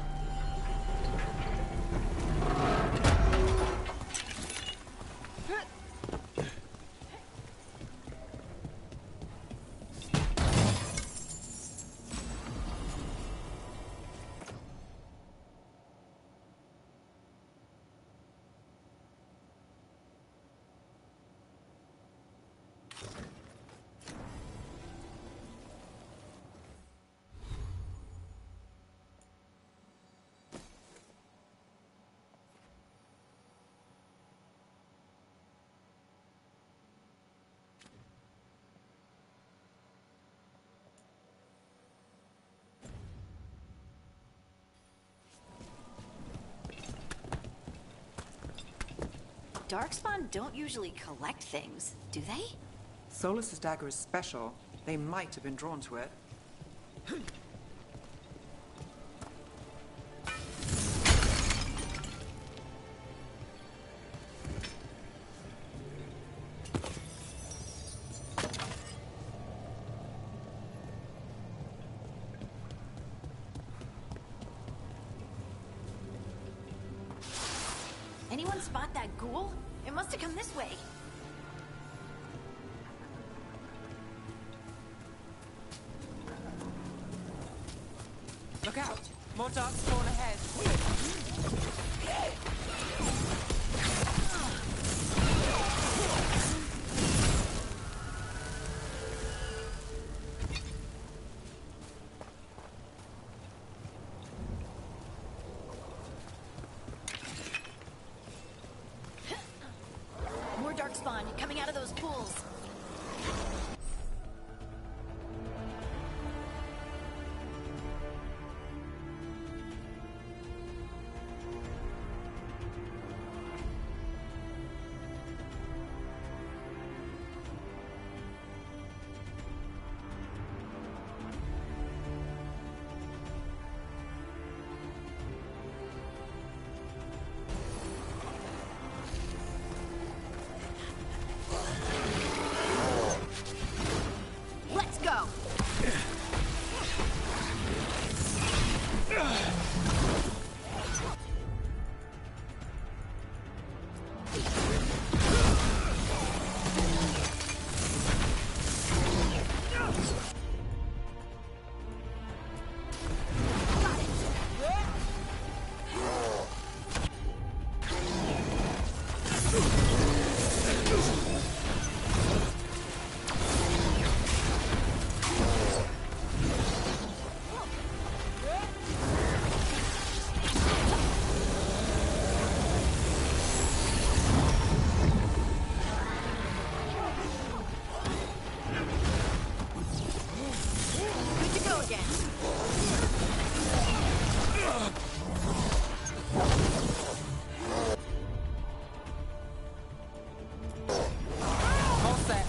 Darkspawn don't usually collect things, do they? Solus's dagger is special. They might have been drawn to it. Anyone spot that ghoul? It must have come this way. Look out! More dark spawn ahead. More darkspawn coming out of those pools. Let's go. Good to go again. All set.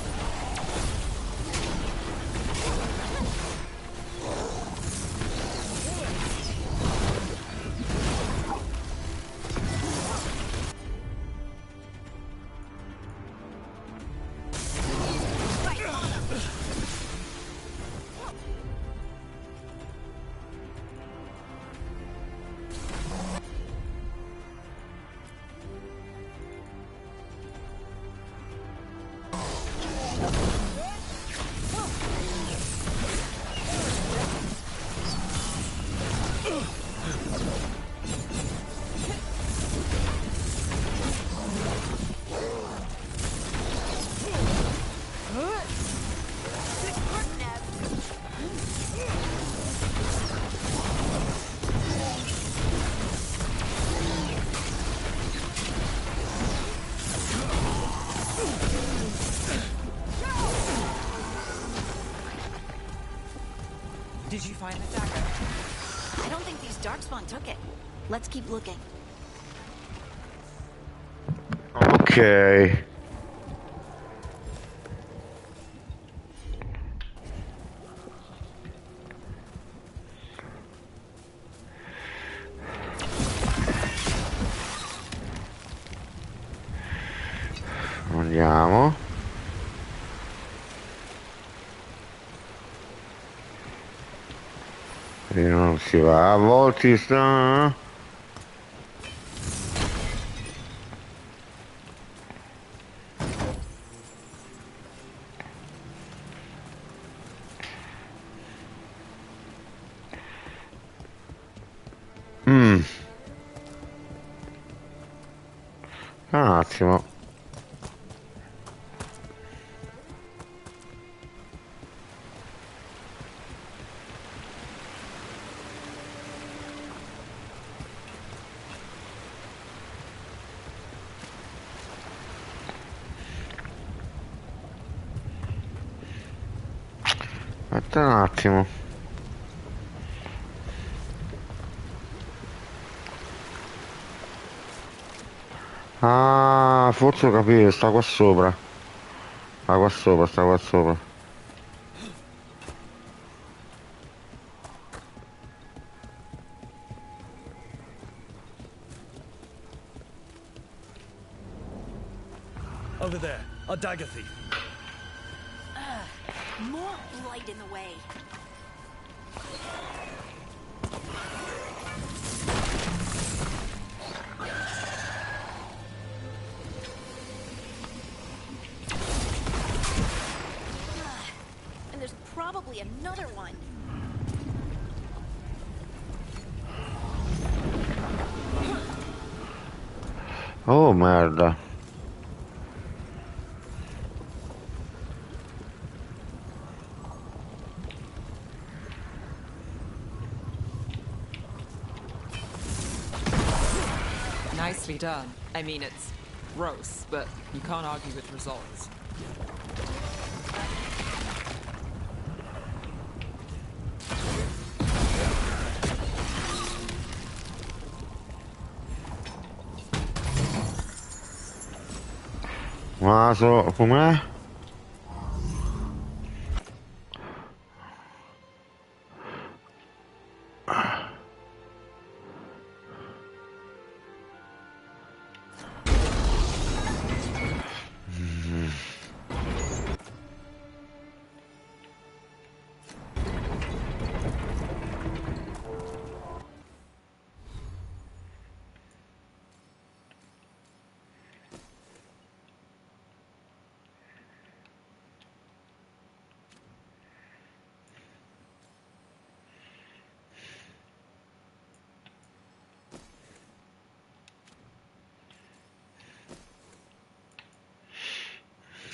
Did you find the dagger? I don't think these darkspawn took it. Let's keep looking. Ok. Andiamo. E non si va a volti sta. Un attimo. Aspetta un attimo. Ah. Ah, forse ho capito, sta qua sopra. Sta qua sopra, sta qua sopra. Over there, a dagger thief. More blight in the way. And there's probably another one. Oh merda. Nicely done. I mean, it's gross, but you can't argue with results. Ma so, com'è?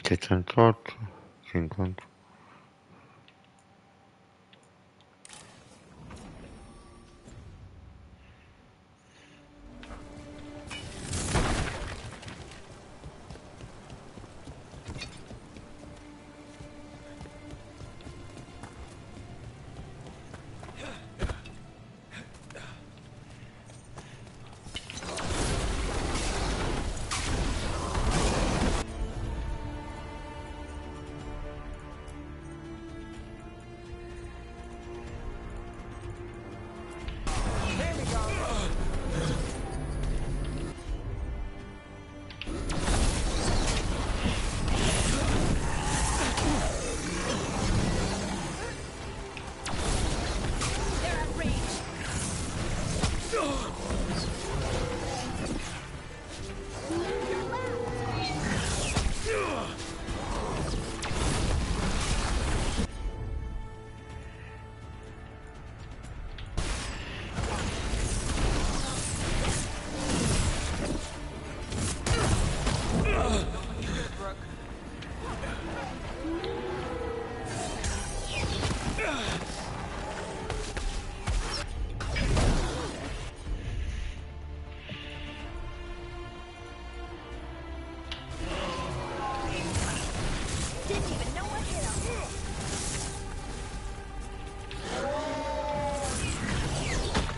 Che 108, 50.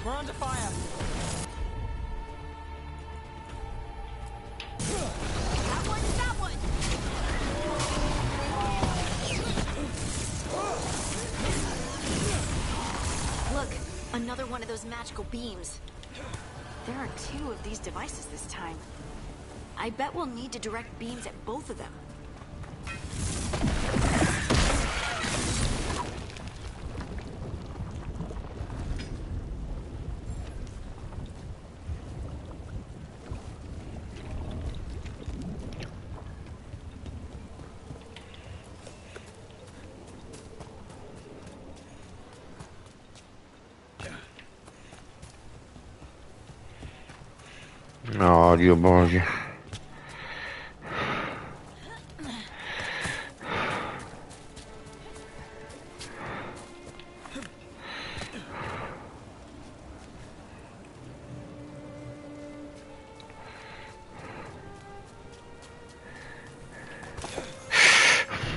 We're under fire. That one's that one. Look, another one of those magical beams. There are 2 of these devices this time. I bet we'll need to direct beams at both of them. No, Dio boia.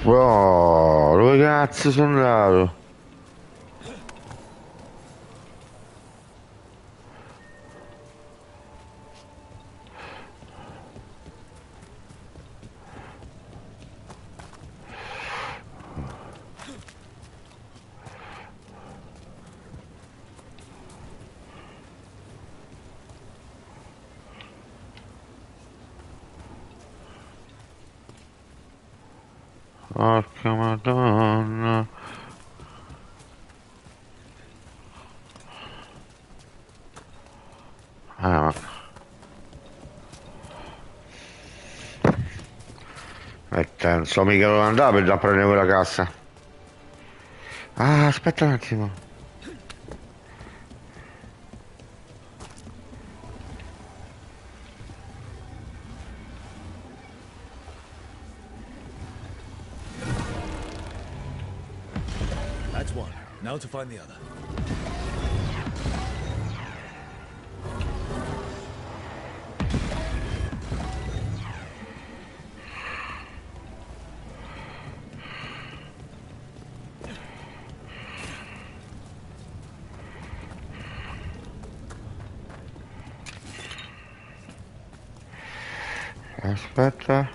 Oh, dove cazzo sono andato? Porca madonna. Ma... non so mica dove andare per già prendere quella cassa. Ah, aspetta un attimo. That's one. Now to find the other. Aspetta.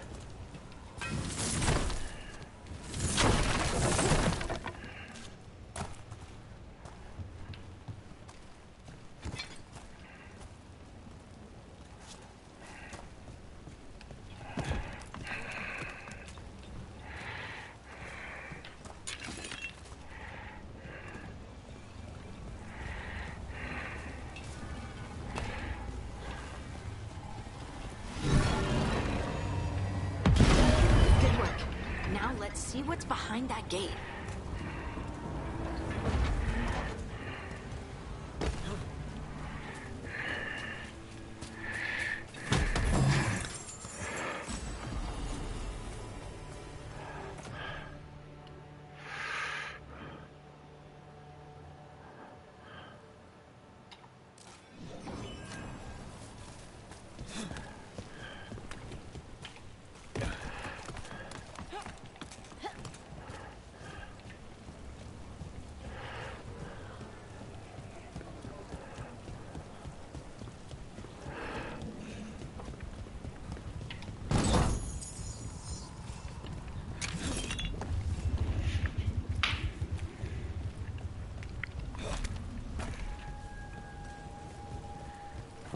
Let's see what's behind that gate.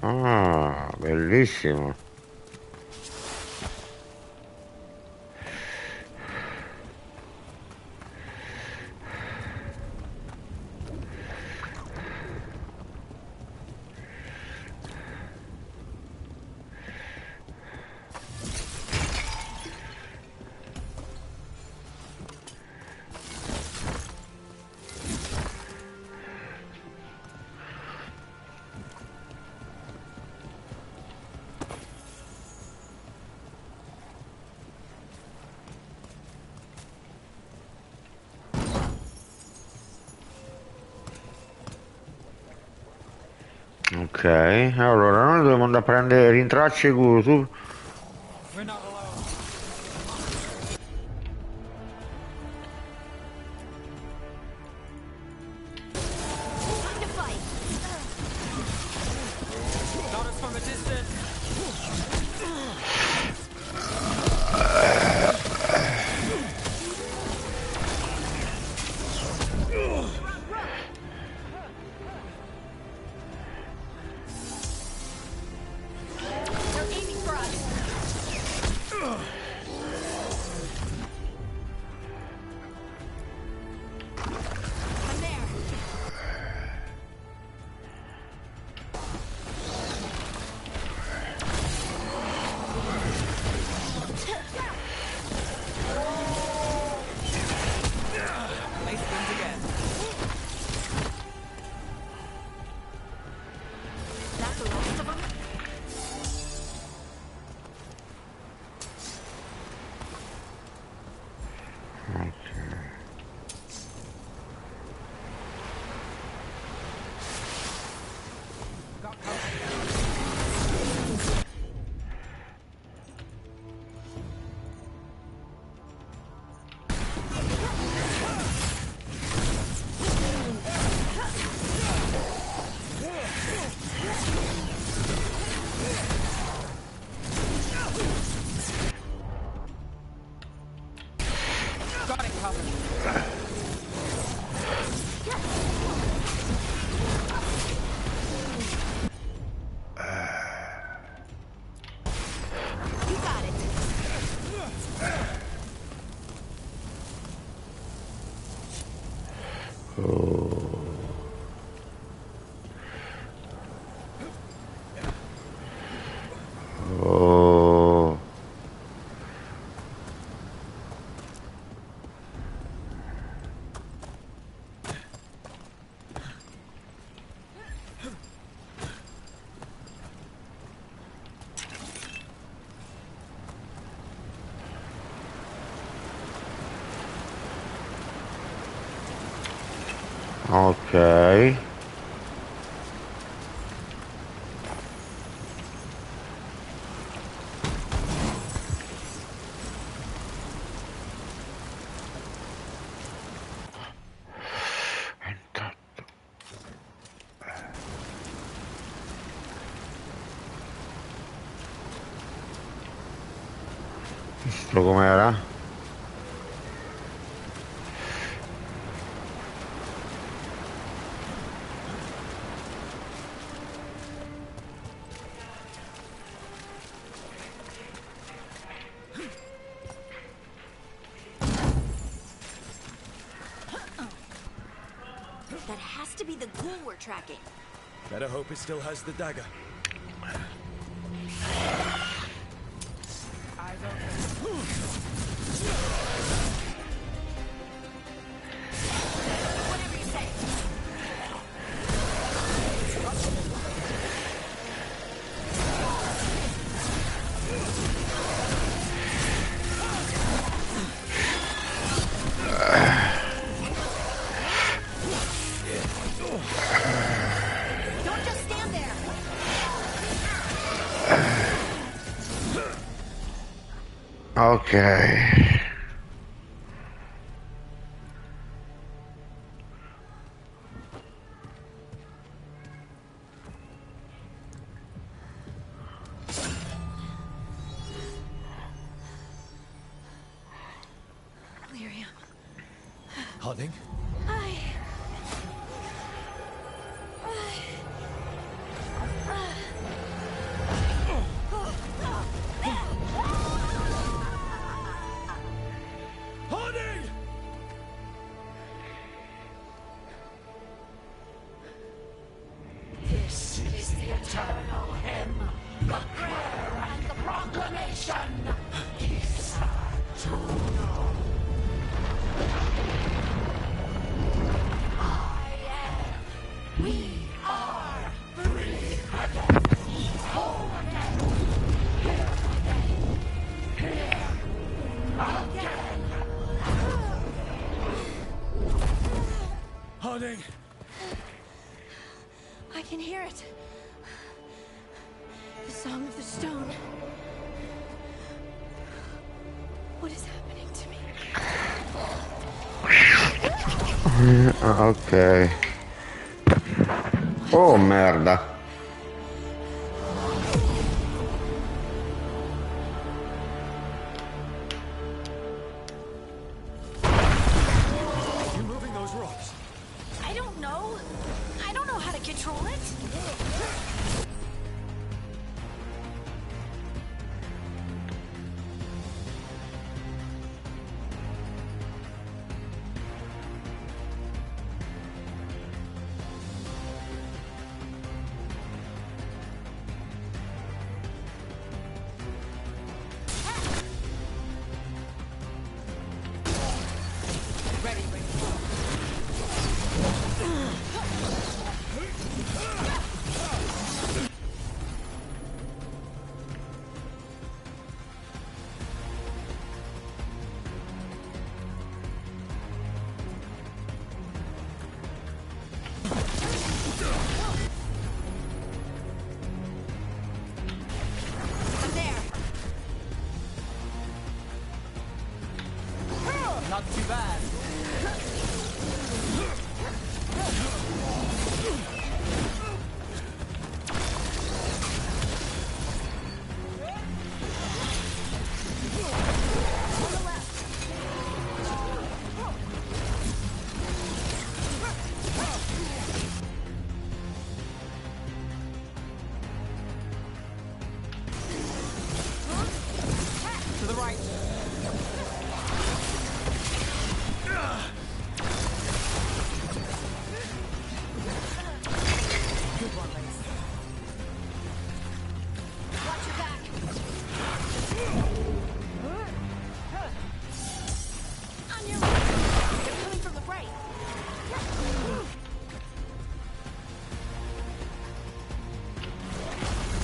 Ah, bellissimo. Ok, allora noi dobbiamo andare a prendere rintracci tu. Ok. Questo com'era? That has to be the ghoul we're tracking. Better hope it still has the dagger. Whatever you say. Don't just stand there. Ok. Lyrium. Harding? Harding! This is the eternal hymn, the prayer and the proclamation. Isa to know. I am. We are free again. Whole again. Here again. Here again. Harding! I can hear it. The song of the stone. What is happening to me? Ok. Oh merda. You moving those rocks? I don't know. I don't know how to control it. Not too bad. To the right. Good one, Lace. Watch your back. On your left. They're coming from the right.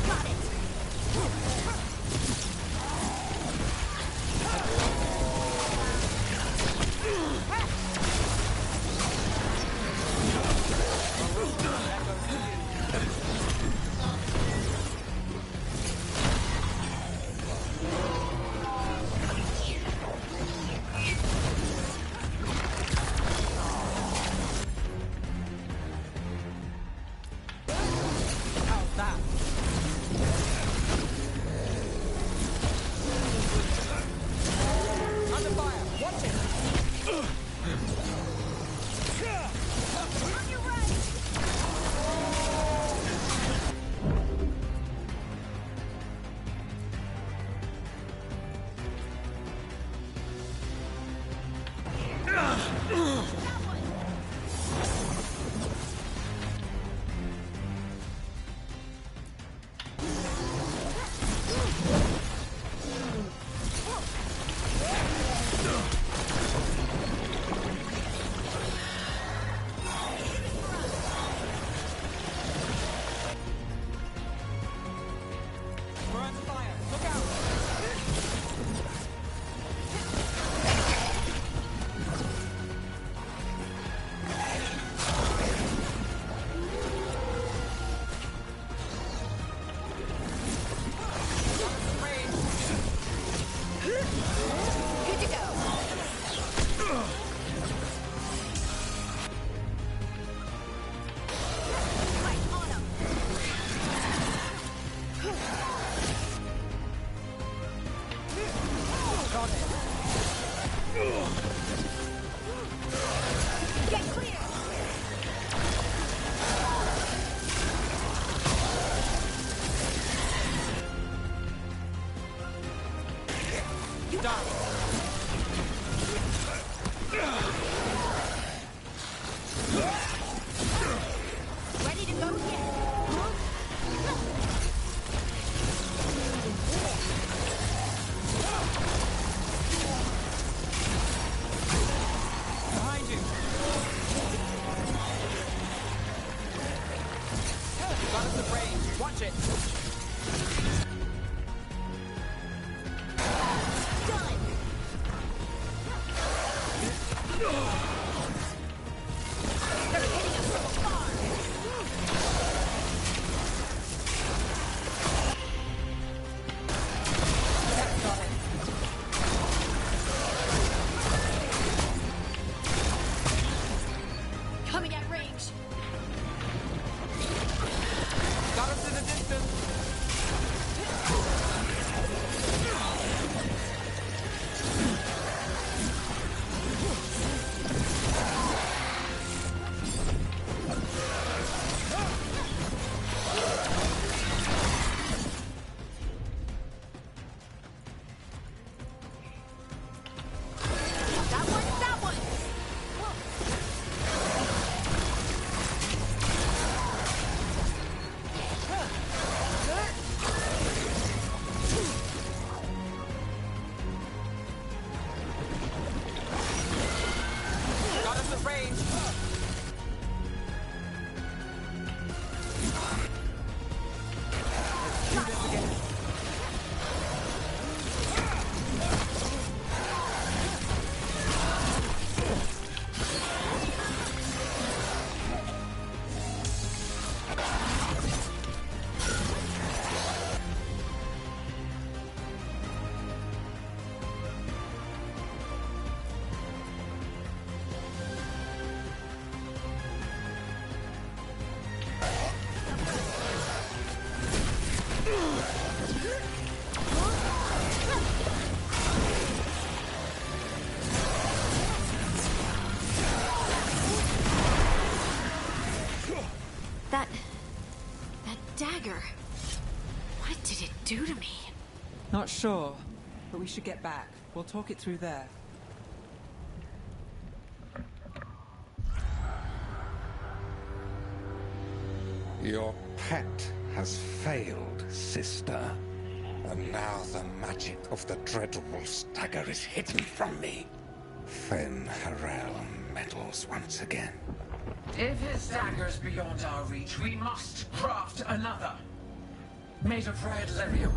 Got it. Get clear! You die! Ready to go yet? Behind you! Got us at range. Watch it! Done! They're hitting us from afar! Coming at range! Got us in the distance! That one! Got us at range! Let's do this again. That dagger. What did it do to me? Not sure, but we should get back. We'll talk it through there. Your pet has failed, sister. And now the magic of the dreadful stagger is hidden from me. Fen Harel meddles once again. If his dagger's beyond our reach, we must craft another. Made of red lyrium.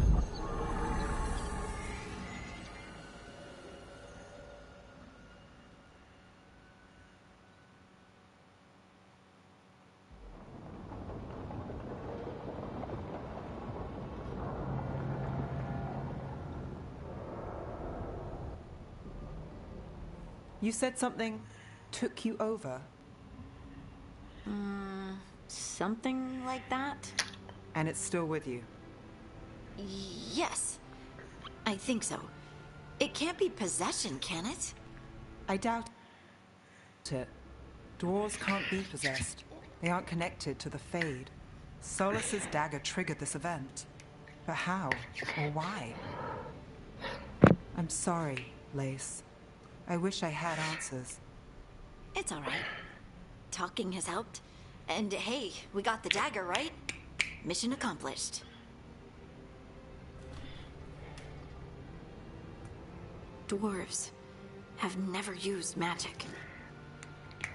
You said something took you over? Something like that? And it's still with you? Yes. I think so. It can't be possession, can it? I doubt it. Dwarves can't be possessed. They aren't connected to the Fade. Solus's dagger triggered this event. But how? Or why? I'm sorry, Lace. I wish I had answers. It's all right. Talking has helped. And hey, we got the dagger, right? Mission accomplished. Dwarves have never used magic.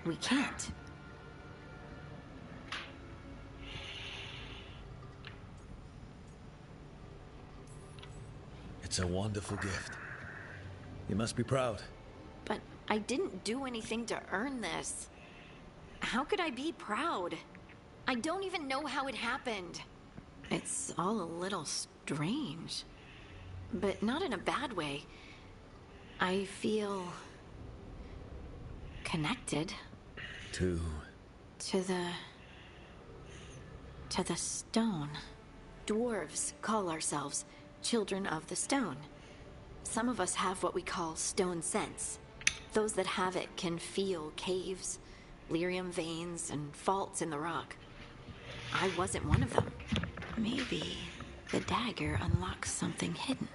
We can't. It's a wonderful gift. You must be proud. But I didn't do anything to earn this. How could I be proud? I don't even know how it happened. It's all a little strange. But not in a bad way. I feel connected. To the stone. Dwarves call ourselves children of the stone. Some of us have what we call stone sense. Those that have it can feel caves, lyrium veins, and faults in the rock. I wasn't one of them. Maybe the dagger unlocks something hidden.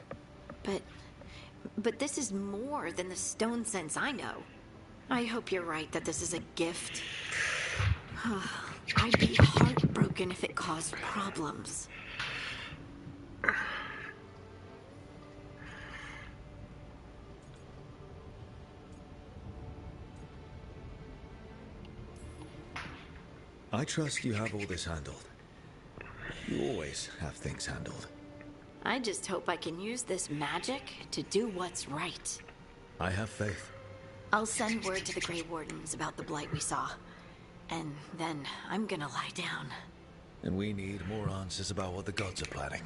But this is more than the stone sense I know. I hope you're right that this is a gift. I'd be heartbroken if it caused problems. I trust you have all this handled. You always have things handled. I just hope I can use this magic to do what's right. I have faith. I'll send word to the Grey Wardens about the blight we saw. And then I'm gonna lie down. And we need more answers about what the gods are planning.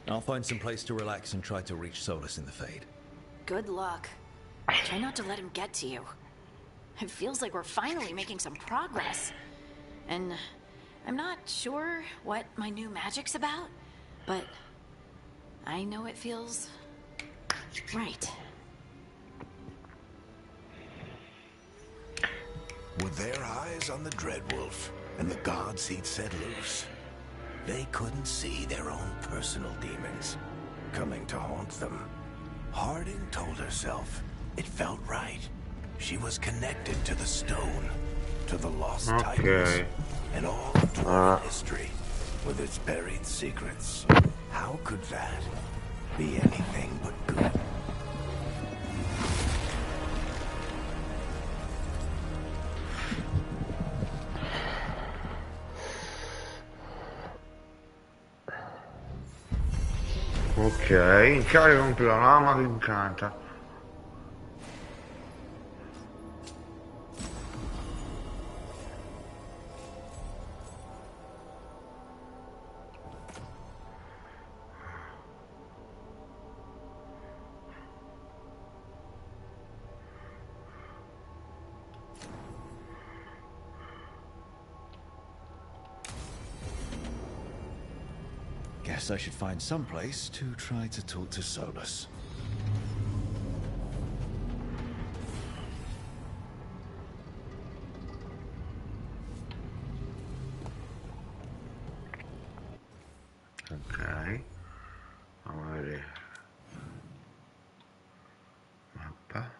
I'll find some place to relax and try to reach Solus in the Fade. Good luck. Try not to let him get to you. It feels like we're finally making some progress. And I'm not sure what my new magic's about, but I know it feels right. With their eyes on the Dreadwolf and the gods he'd set loose, they couldn't see their own personal demons coming to haunt them. Harding told herself it felt right. She was connected to the stone, to the lost titans, and all of dwarven history with its buried secrets. How could that be anything but good? Ok, incarica compie la lama che incanta. Guess I should find some place to try to talk to Solus. Ok, vamos a vedere. Mappa.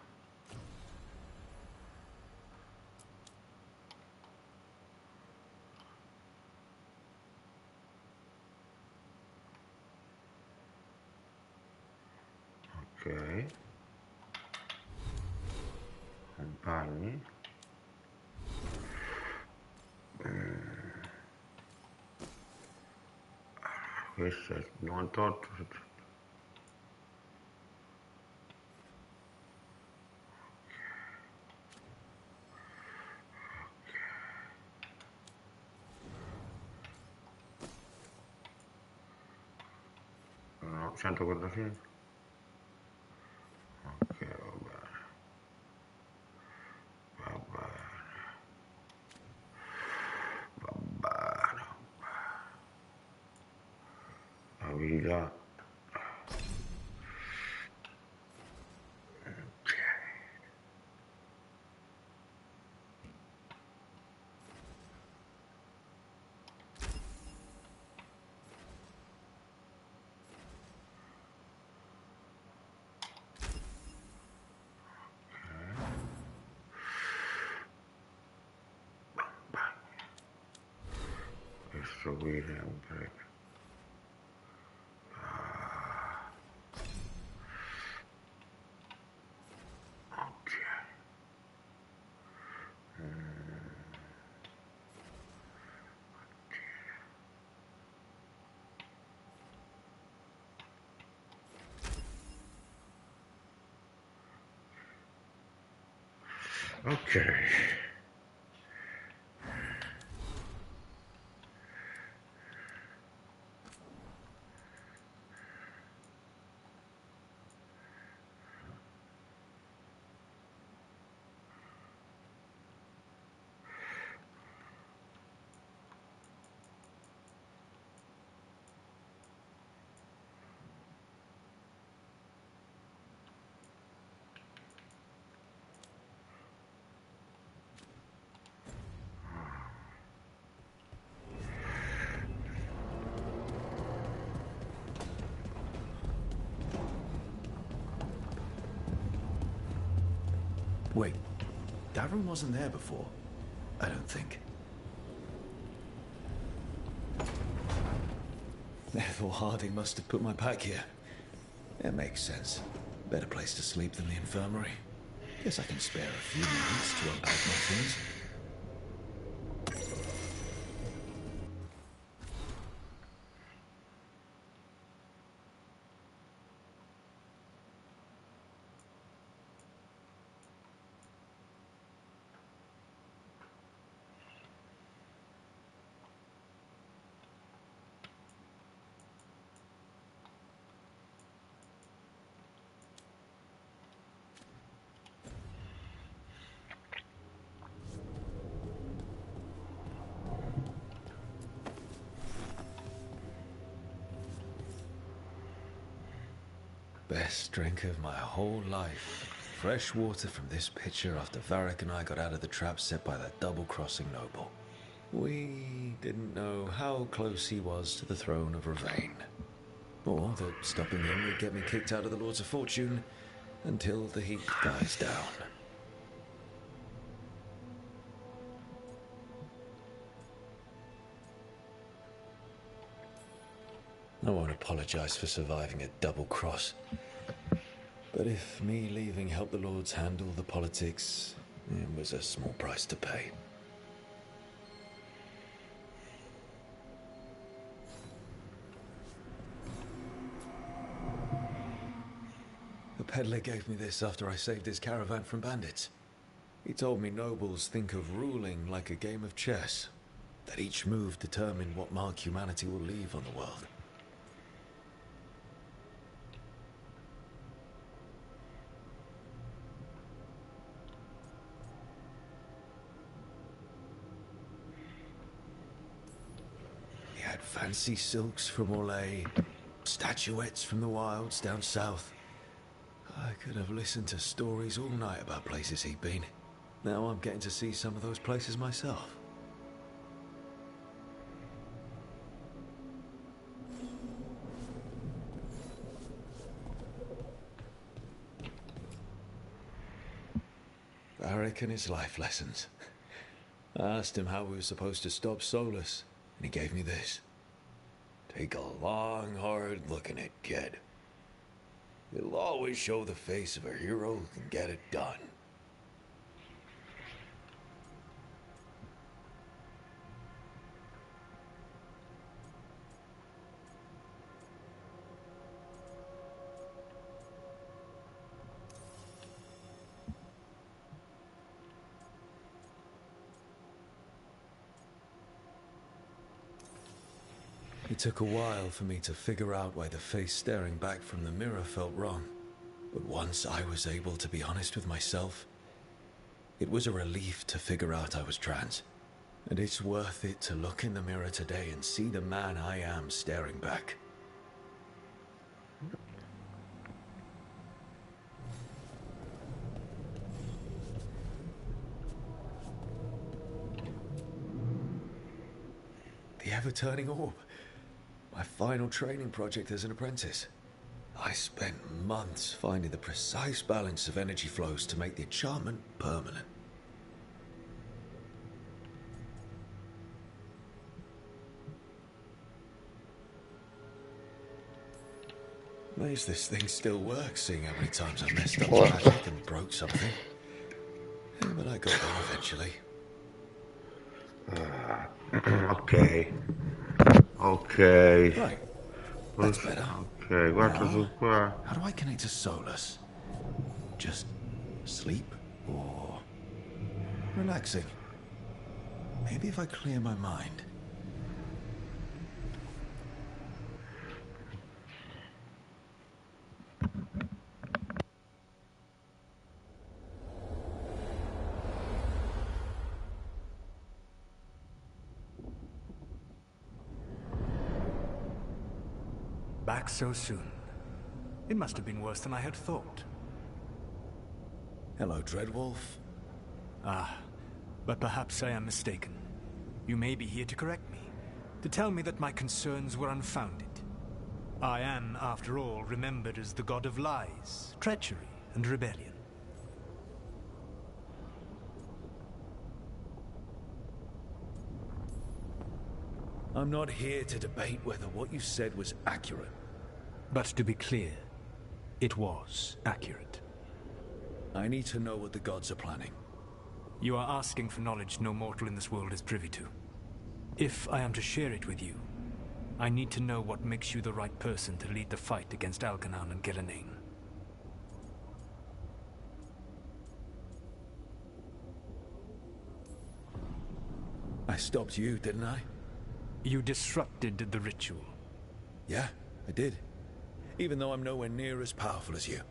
Ok, compagni. Questo è 98. No, 145. Ok, va bene. Va bene. Va bene. Abilità. Questo qui sempre. Ok. Ok. Wait, Davin wasn't there before? I don't think. Therefore, Harding must have put my pack here. It makes sense. Better place to sleep than the infirmary. Guess I can spare a few minutes to unpack my things. Best drink of my whole life. Fresh water from this pitcher after Varric and I got out of the trap set by that double-crossing noble. We didn't know how close he was to the throne of Ravane. Or that stopping him would get me kicked out of the Lords of Fortune until the heat dies down. I won't apologize for surviving a double cross. But if me leaving helped the Lords handle the politics, it was a small price to pay. The peddler gave me this after I saved his caravan from bandits. He told me nobles think of ruling like a game of chess, that each move determined what mark humanity will leave on the world. Fancy silks from Orlais, statuettes from the wilds down south. I could have listened to stories all night about places he'd been. Now I'm getting to see some of those places myself. Varric and his life lessons. I asked him how we were supposed to stop Solus, and he gave me this. Take a long, hard look at it, kid. It'll always show the face of a hero who can get it done. It took a while for me to figure out why the face staring back from the mirror felt wrong. But once I was able to be honest with myself, it was a relief to figure out I was trans. And it's worth it to look in the mirror today and see the man I am staring back. The ever-turning orb. My final training project as an apprentice. I spent months finding the precise balance of energy flows to make the enchantment permanent. Amazed this thing still works, seeing how many times I messed up the magic and broke something. Yeah, but I got there eventually. Ok. Ok. Right. That's better. Ok, guarda su qua. How do I connect to Solus? Just sleep or relaxing? Maybe if I clear my mind. Back so soon. It must have been worse than I had thought. Hello, Dreadwolf. Ah, but perhaps I am mistaken. You may be here to correct me, to tell me that my concerns were unfounded. I am, after all, remembered as the god of lies, treachery, and rebellion. I'm not here to debate whether what you said was accurate. But to be clear, it was accurate. I need to know what the gods are planning. You are asking for knowledge no mortal in this world is privy to. If I am to share it with you, I need to know what makes you the right person to lead the fight against Algernon and Gillenane. I stopped you, didn't I? You disrupted the ritual. Yeah, I did. Even though I'm nowhere near as powerful as you.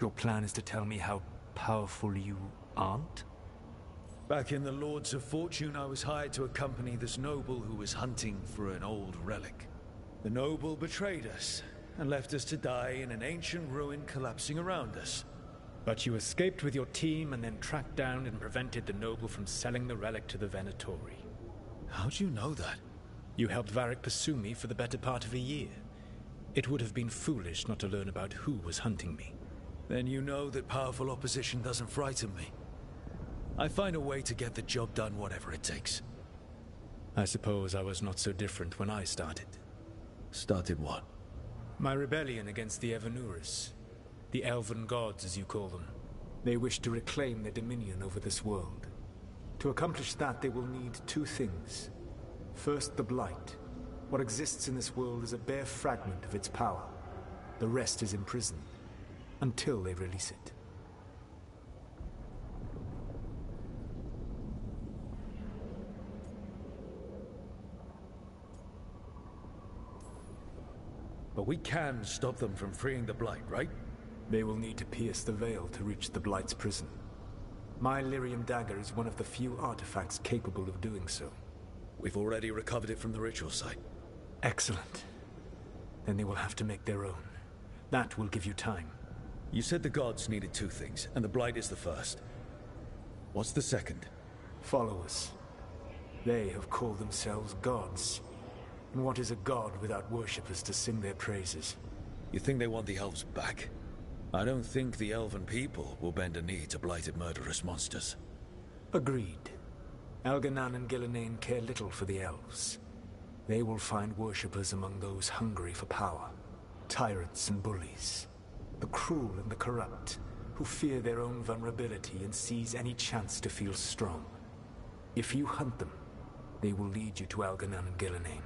Your plan is to tell me how powerful you aren't? Back in the Lords of Fortune, I was hired to accompany this noble who was hunting for an old relic. The noble betrayed us, and left us to die in an ancient ruin collapsing around us. But you escaped with your team and then tracked down and prevented the noble from selling the relic to the Venatori. How'd you know that? You helped Varric pursue me for the better part of a year. It would have been foolish not to learn about who was hunting me. Then you know that powerful opposition doesn't frighten me. I find a way to get the job done whatever it takes. I suppose I was not so different when I started. Started what? My rebellion against the Evanuris. The elven gods, as you call them. They wish to reclaim their dominion over this world. To accomplish that, they will need two things. First, the Blight. What exists in this world is a bare fragment of its power. The rest is imprisoned, until they release it. But we can stop them from freeing the Blight, right? They will need to pierce the veil to reach the Blight's prison. My lyrium dagger is one of the few artifacts capable of doing so. We've already recovered it from the ritual site. Excellent. Then they will have to make their own. That will give you time. You said the gods needed two things, and the Blight is the first. What's the second? Followers. They have called themselves gods. And what is a god without worshippers to sing their praises? You think they want the elves back? I don't think the elven people will bend a knee to blighted murderous monsters. Agreed. Algernon and Gillenane care little for the elves. They will find worshippers among those hungry for power. Tyrants and bullies. The cruel and the corrupt, who fear their own vulnerability and seize any chance to feel strong. If you hunt them, they will lead you to Algernon and Gillenane.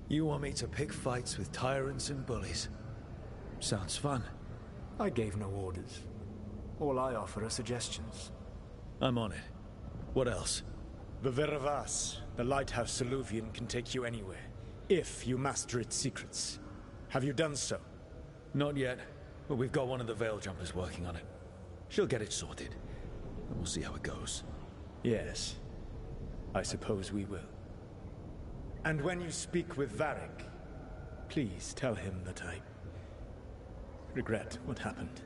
You want me to pick fights with tyrants and bullies? Sounds fun. I gave no orders. All I offer are suggestions. I'm on it. What else? The Veravas, the lighthouse Soluvian, can take you anywhere, if you master its secrets. Have you done so? Not yet, but we've got one of the Veil Jumpers working on it. She'll get it sorted, and we'll see how it goes. Yes, I suppose we will. And when you speak with Varric, please tell him that I regret what happened.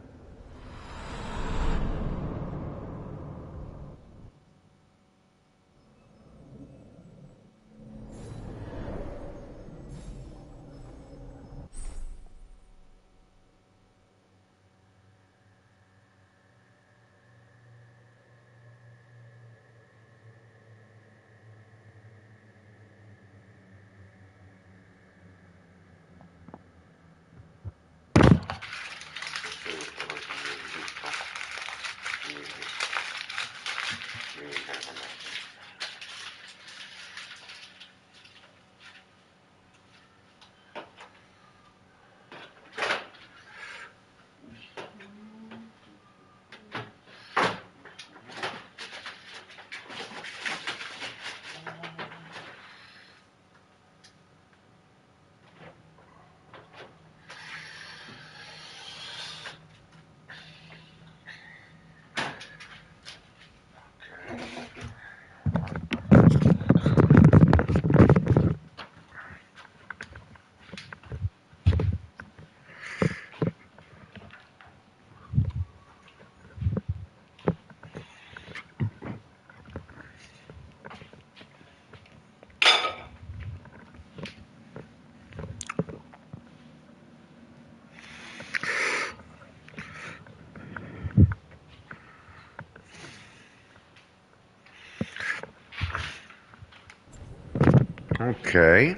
Ok.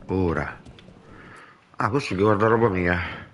Ora. Ah, questo che guarda roba mia.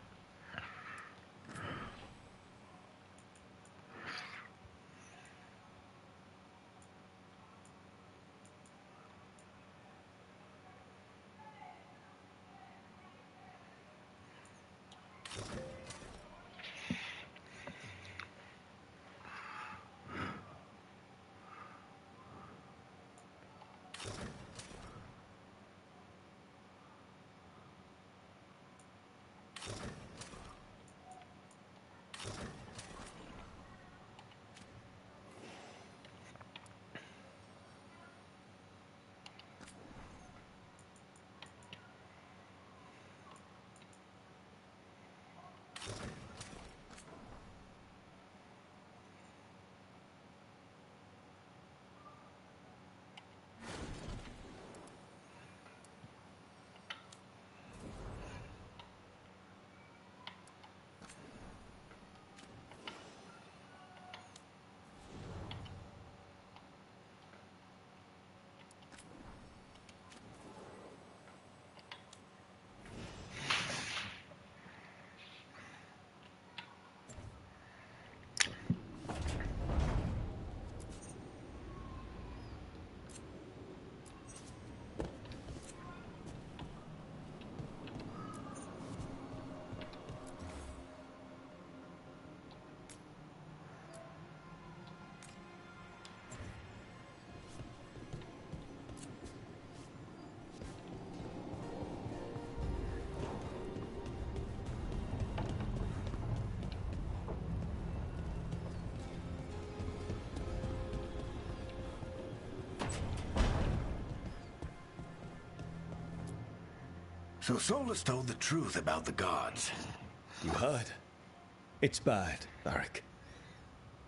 So Solus told the truth about the gods. You heard? It's bad, Varric.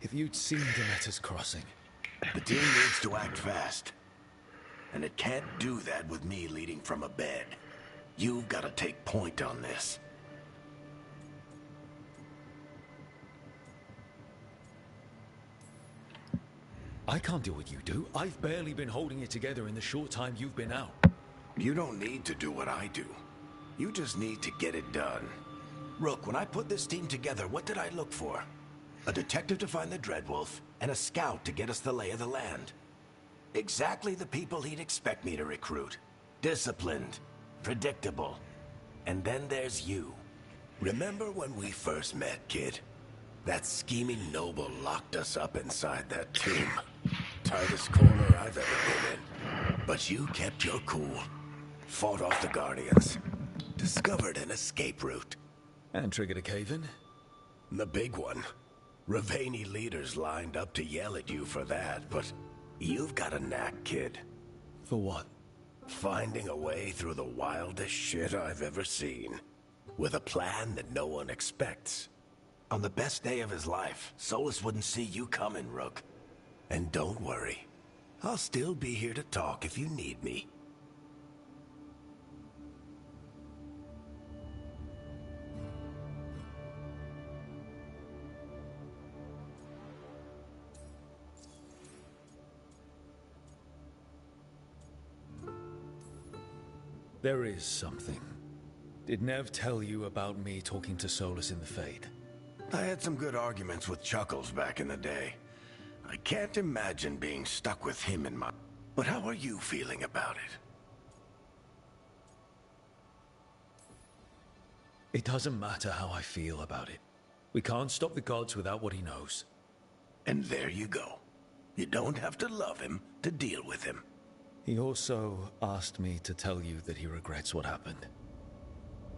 If you'd seen Demeter's crossing... The team needs to act fast. And it can't do that with me leading from a bed. You've got to take point on this. I can't do what you do. I've barely been holding it together in the short time you've been out. You don't need to do what I do. You just need to get it done. Rook, when I put this team together, what did I look for? A detective to find the Dreadwolf, and a scout to get us the lay of the land. Exactly the people he'd expect me to recruit. Disciplined, predictable. And then there's you. Remember when we first met, kid? That scheming noble locked us up inside that tomb. Tightest corner I've ever been in. But you kept your cool. Fought off the Guardians. Discovered an escape route. And triggered a cave-in? The big one. Ravani leaders lined up to yell at you for that, but you've got a knack, kid. For what? Finding a way through the wildest shit I've ever seen. With a plan that no one expects. On the best day of his life, Solus wouldn't see you coming, Rook. And don't worry. I'll still be here to talk if you need me. There is something. Did Nev tell you about me talking to Solus in the Fade? I had some good arguments with Chuckles back in the day. I can't imagine being stuck with him in my... But how are you feeling about it? It doesn't matter how I feel about it. We can't stop the gods without what he knows. And there you go. You don't have to love him to deal with him. He also asked me to tell you that he regrets what happened.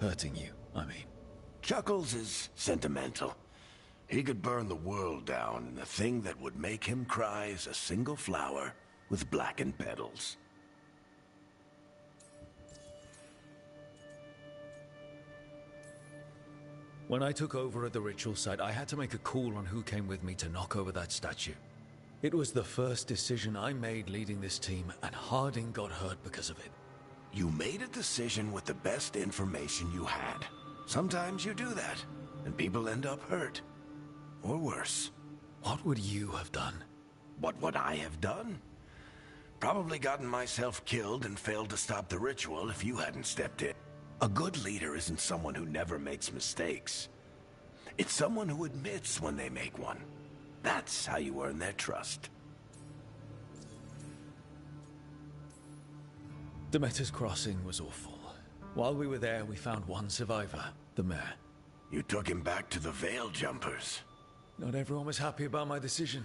Hurting you, I mean. Chuckles is sentimental. He could burn the world down, and the thing that would make him cry is a single flower with blackened petals. When I took over at the ritual site, I had to make a call on who came with me to knock over that statue. It was the first decision I made leading this team, and Harding got hurt because of it. You made a decision with the best information you had. Sometimes you do that, and people end up hurt. Or worse. What would you have done? What would I have done? Probably gotten myself killed and failed to stop the ritual if you hadn't stepped in. A good leader isn't someone who never makes mistakes. It's someone who admits when they make one. That's how you earn their trust. Demeter's crossing was awful. While we were there, we found one survivor, the mayor. You took him back to the Veil Jumpers. Not everyone was happy about my decision.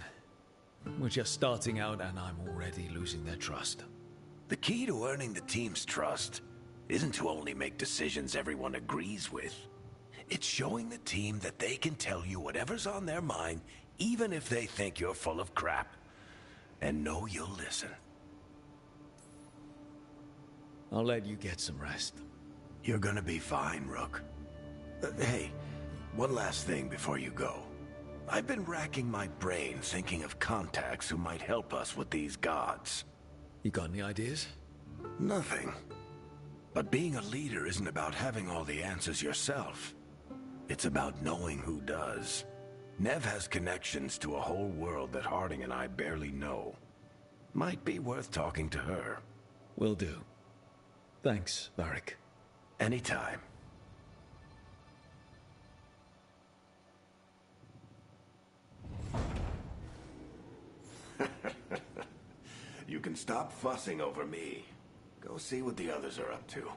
We're just starting out and I'm already losing their trust. The key to earning the team's trust isn't to only make decisions everyone agrees with. It's showing the team that they can tell you whatever's on their mind, even if they think you're full of crap. And know you'll listen. I'll let you get some rest. You're gonna be fine, Rook. Hey, one last thing before you go. I've been racking my brain thinking of contacts who might help us with these gods. You got any ideas? Nothing. But being a leader isn't about having all the answers yourself. It's about knowing who does. Nev has connections to a whole world that Harding and I barely know. Might be worth talking to her. Will do. Thanks, Varric. Anytime. You can stop fussing over me. Go see what the others are up to.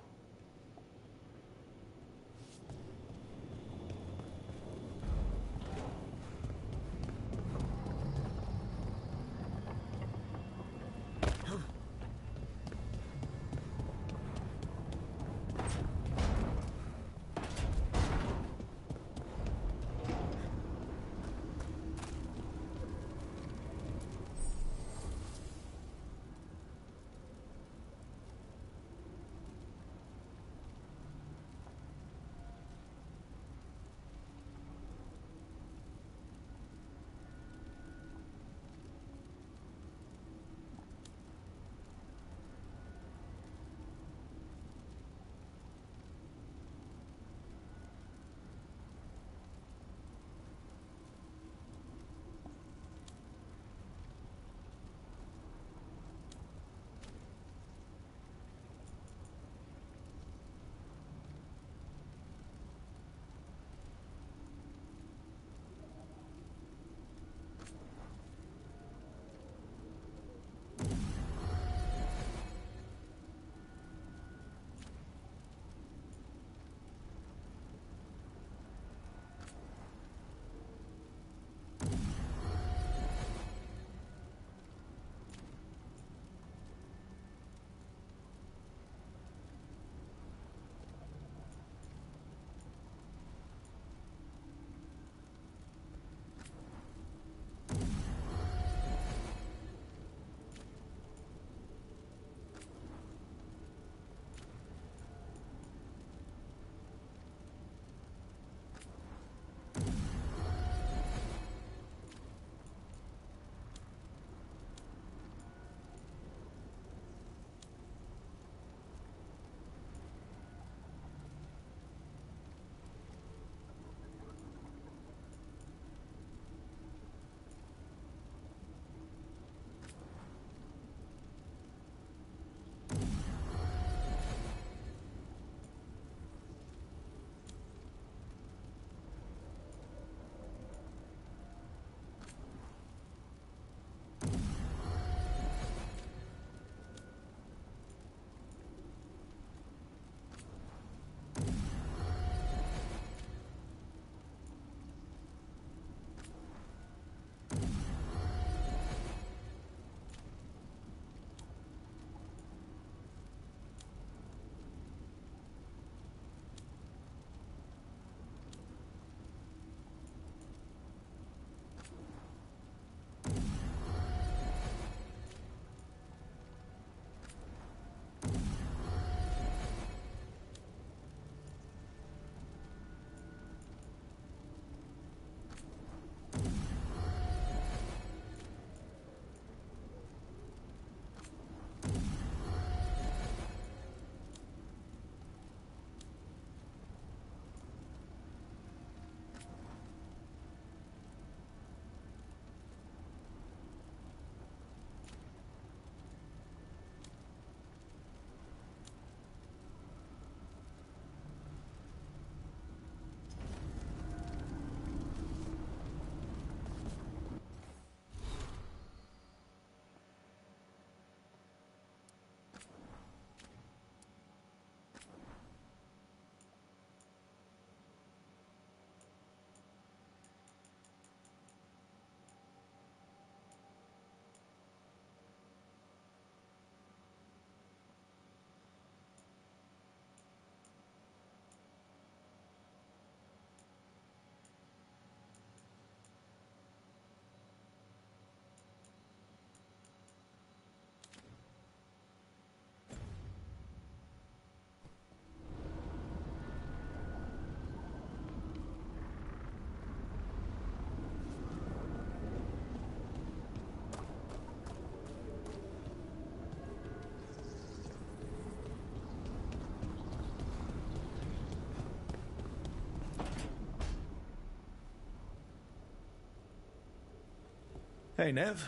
Hey, Nev.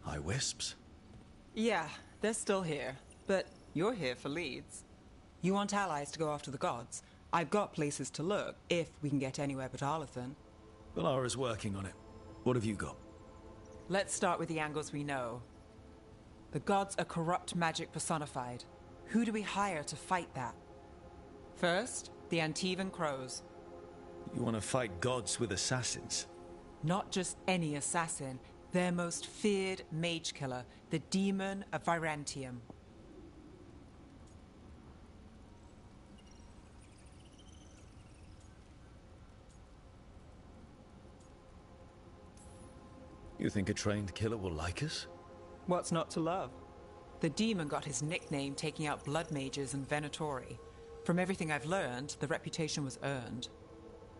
Hi, Wisps. Yeah, they're still here. But you're here for leads. You want allies to go after the gods? I've got places to look, if we can get anywhere but Arlathan. Valara's working on it. What have you got? Let's start with the angles we know. The gods are corrupt magic personified. Who do we hire to fight that? First, the Antivan Crows. You want to fight gods with assassins? Not just any assassin, their most feared mage killer, the Demon of Virantium. You think a trained killer will like us? What's not to love? The demon got his nickname taking out blood mages and Venatori. From everything I've learned, the reputation was earned.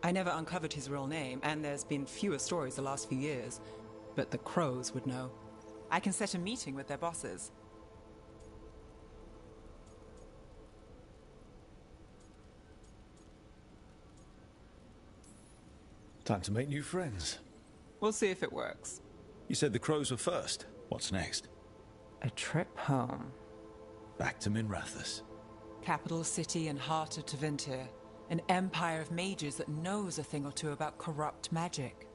I never uncovered his real name, and there's been fewer stories the last few years, but the Crows would know. I can set a meeting with their bosses. Time to make new friends. We'll see if it works. You said the Crows were first. What's next? A trip home. Back to Minrathous. Capital city and heart of Tevinter. An empire of mages that knows a thing or two about corrupt magic.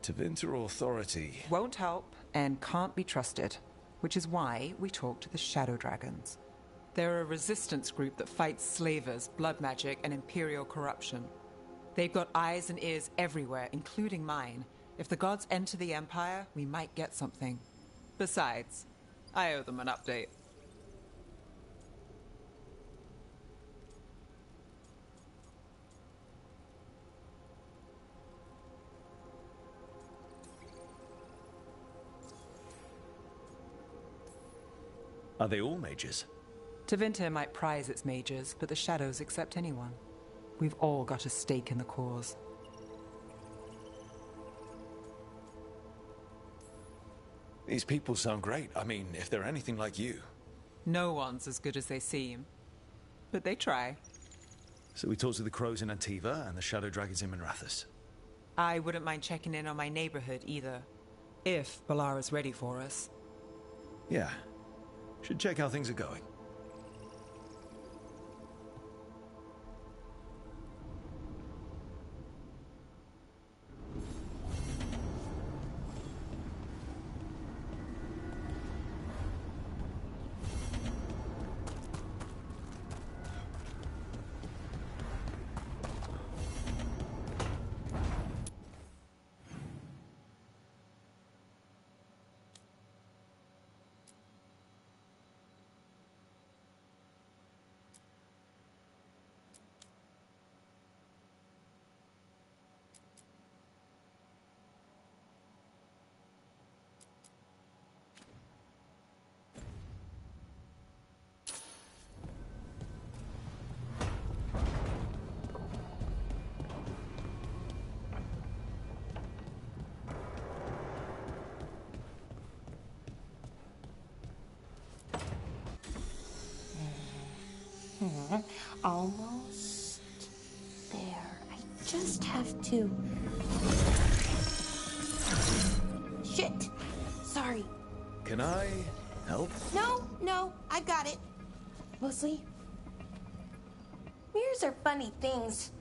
Tevinter authority. Won't help and can't be trusted, which is why we talk to the Shadow Dragons. They're a resistance group that fights slavers, blood magic, and imperial corruption. They've got eyes and ears everywhere, including mine. If the gods enter the Empire, we might get something. Besides, I owe them an update. Are they all mages? Tevinter might prize its mages, but the Shadows accept anyone. We've all got a stake in the cause. These people sound great. I mean, if they're anything like you. No one's as good as they seem. But they try. So we talked to the Crows in Antiva and the Shadow Dragons in Minrathous. I wouldn't mind checking in on my neighborhood either. If Valara's ready for us. Yeah. Should check how things are going. Almost there. I just have to... Shit! Sorry. Can I help? No, I got it. Mostly, mirrors are funny things,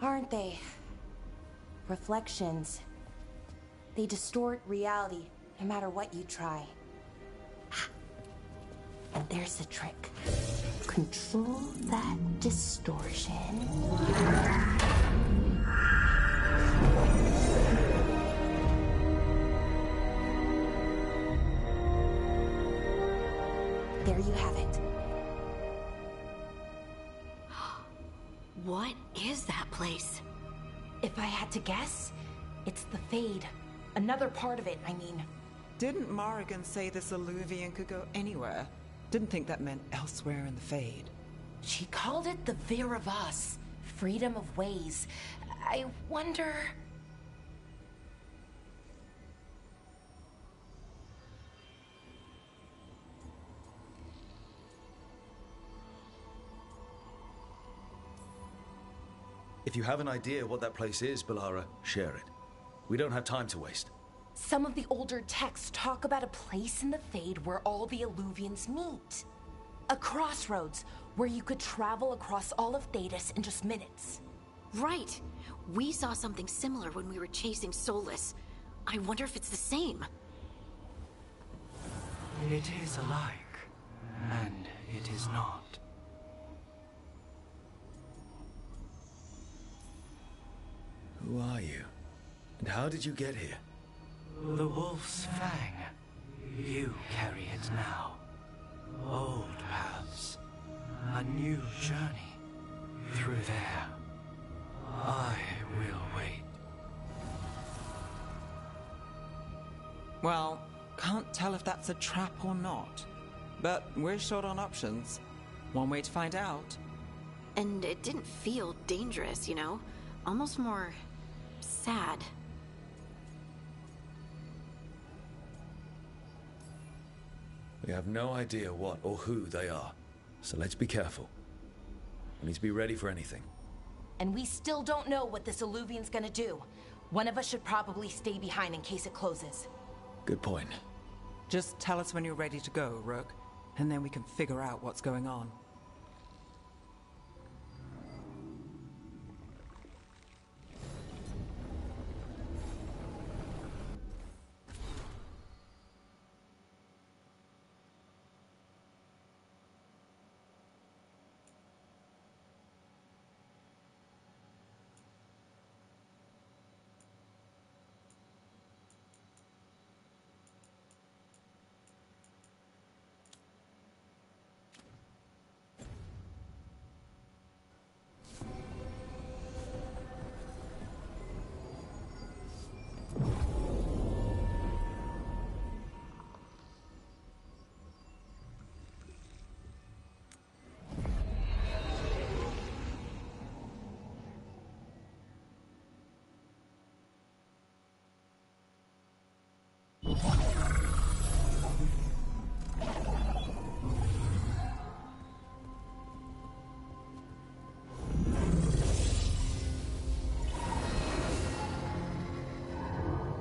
aren't they? Reflections. They distort reality, no matter what you try. And there's the trick. Control that distortion. There you have it. What is that place? If I had to guess, it's the Fade. Another part of it, I mean. Didn't Morrigan say this Alluvian could go anywhere? Didn't think that meant elsewhere in the Fade. She called it the Vir of Us, freedom of ways. I wonder... If you have an idea what that place is, Balara, share it. We don't have time to waste. Some of the older texts talk about a place in the Fade where all the Illuvians meet. A crossroads where you could travel across all of Thedas in just minutes. Right. We saw something similar when we were chasing Solus. I wonder if it's the same. It is alike, and it is not. Who are you? And how did you get here? The Wolf's Fang. You carry it now. Old paths. A new journey. Through there. I will wait. Well, can't tell if that's a trap or not. But we're short on options. One way to find out. And it didn't feel dangerous, you know? Almost more sad. We have no idea what or who they are, so let's be careful. We need to be ready for anything. And we still don't know what this Illuvian's gonna do. One of us should probably stay behind in case it closes. Good point. Just tell us when you're ready to go, Rook, and then we can figure out what's going on.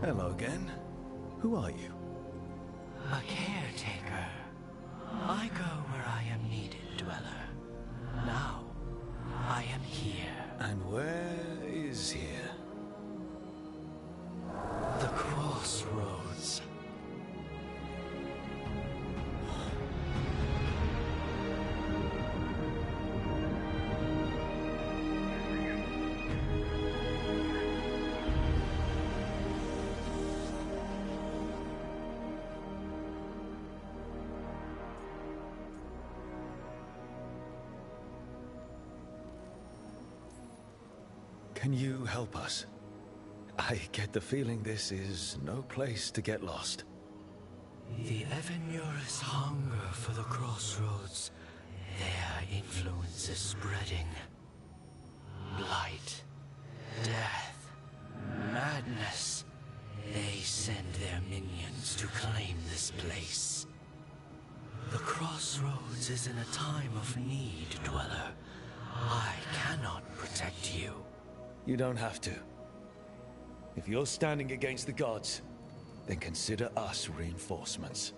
Hello again. Who are you? A caretaker. I go where I am needed, Dweller. Now, I am here. And where is here? The crossroads. Can you help us? I get the feeling this is no place to get lost. The Evenurus hunger for the crossroads. Their influence is spreading. Blight, death, madness. They send their minions to claim this place. The crossroads is in a time of need, Dweller. I cannot protect you. You don't have to. If you're standing against the gods, then consider us reinforcements.